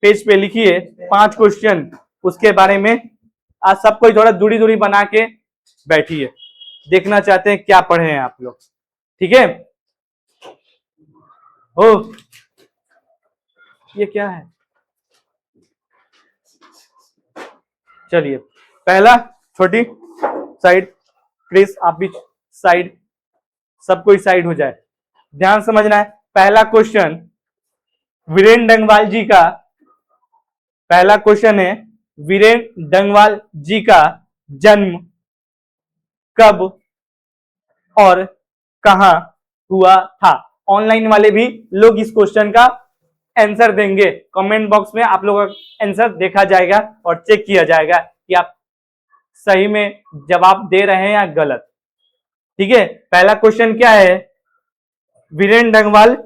पेज पे लिखिए 5 क्वेश्चन, उसके बारे में आज सबको थोड़ा दूरी दूरी बना के बैठिए, देखना चाहते हैं क्या पढ़े हैं आप लोग। ठीक है, ओ ये क्या है, चलिए पहला छोटी साइड, प्लीज आप भी साइड, सब कोई साइड हो जाए, ध्यान समझना है। पहला क्वेश्चन वीरेंद्र डंगवाल जी का, पहला क्वेश्चन है वीरेंद्र डंगवाल जी का जन्म कब और कहां हुआ था? ऑनलाइन वाले भी लोग इस क्वेश्चन का आंसर देंगे, कमेंट बॉक्स में आप लोगों का आंसर देखा जाएगा और चेक किया जाएगा कि आप सही में जवाब दे रहे हैं या गलत। ठीक है, पहला क्वेश्चन क्या है, वीरेंद्र डंगवाल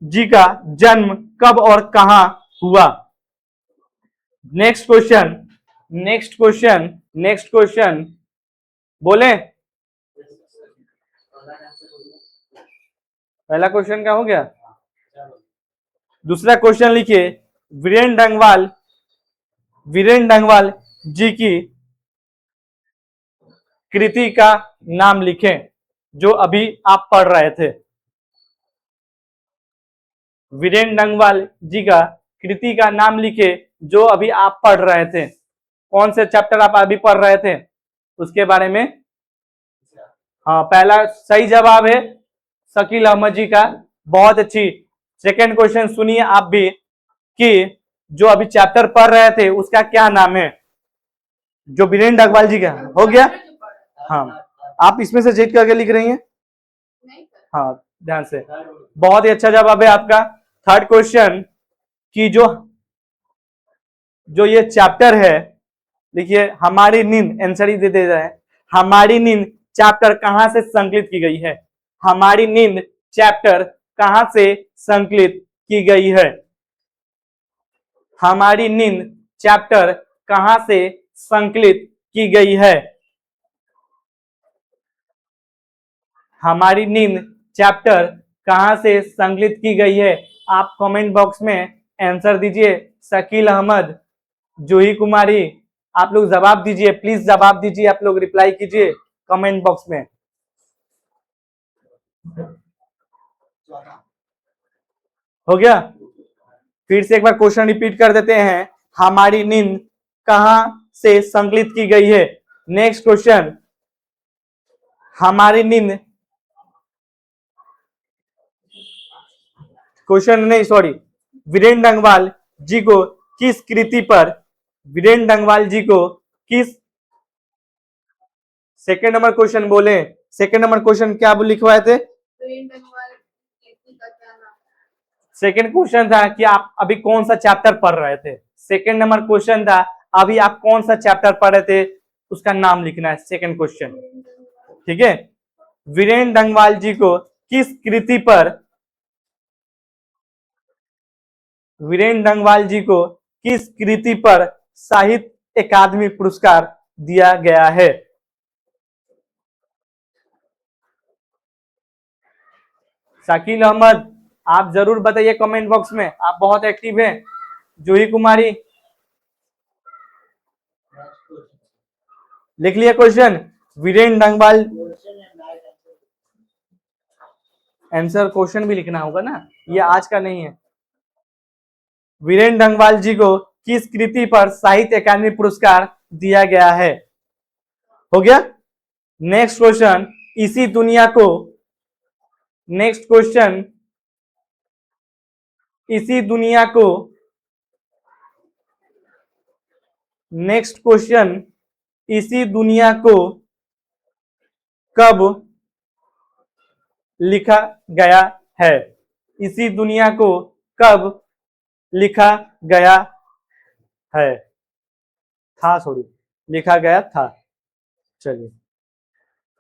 जी का जन्म कब और कहां हुआ? Next question, next question, next question बोले, पहला क्वेश्चन क्या हो गया, दूसरा क्वेश्चन लिखिए, वीरेंद्र डंगवाल जी की कृति का नाम लिखें जो अभी आप पढ़ रहे थे। वीरेंद्र डंगवाल जी का कृति का नाम लिखे जो अभी आप पढ़ रहे थे, कौन से चैप्टर आप अभी पढ़ रहे थे उसके बारे में। हाँ, पहला सही जवाब है शकील अहमद जी का, बहुत अच्छी। सेकंड क्वेश्चन सुनिए आप भी कि जो अभी चैप्टर पढ़ रहे थे उसका क्या नाम है, जो वीरेंद्र डंगवाल जी का हो गया। हाँ, आप इसमें से चेक करके लिख रही हैं, हाँ ध्यान से, बहुत ही अच्छा जवाब है आपका। थर्ड क्वेश्चन कि जो ये चैप्टर है, देखिए हमारी नींद, आंसर ही दे रहे हैं, हमारी नींद चैप्टर कहां से संकलित की गई है, हमारी नींद चैप्टर कहां से संकलित की गई है? हमारी नींद चैप्टर कहां से संकलित की गई है? हमारी नींद चैप्टर कहां से संकलित की गई है? आप कमेंट बॉक्स में आंसर दीजिए। शकील अहमद, जूही कुमारी, आप लोग जवाब दीजिए, प्लीज जवाब दीजिए, आप लोग रिप्लाई कीजिए कमेंट बॉक्स में। हो गया? फिर से एक बार क्वेश्चन रिपीट कर देते हैं। हमारी नींद कहां से संकलित की गई है? नेक्स्ट क्वेश्चन, हमारी नींद, क्वेश्चन नहीं सॉरी, वीरेंद्र डंगवाल जी को किस कृति पर, वीरेंद्र डंगवाल जी को किस, सेकेंड नंबर क्वेश्चन बोले, सेकेंड नंबर क्वेश्चन क्या लिखवाए थे? सेकेंड क्वेश्चन था कि आप अभी कौन सा चैप्टर पढ़ रहे थे। सेकेंड नंबर क्वेश्चन था अभी आप कौन सा चैप्टर पढ़ रहे थे, उसका नाम लिखना है सेकेंड क्वेश्चन। ठीक है, वीरेंद्र डंगवाल जी को किस कृति पर, वीरेंद्र डंगवाल जी को किस कृति पर साहित्य अकादमी पुरस्कार दिया गया है? शकील अहमद, आप जरूर बताइए कमेंट बॉक्स में, आप बहुत एक्टिव हैं। जूही कुमारी, लिख लिया question, Virendra Dangwal, answer question भी लिखना होगा ना, ये आज का नहीं है। वीरेंद्र डंगवाल जी को किस कृति पर साहित्य अकादमी पुरस्कार दिया गया है? हो गया? नेक्स्ट क्वेश्चन, इसी दुनिया को, नेक्स्ट क्वेश्चन, इसी दुनिया को, नेक्स्ट क्वेश्चन, इसी दुनिया को कब लिखा गया है? इसी दुनिया को कब लिखा गया है? था सॉरी, लिखा गया था। चलिए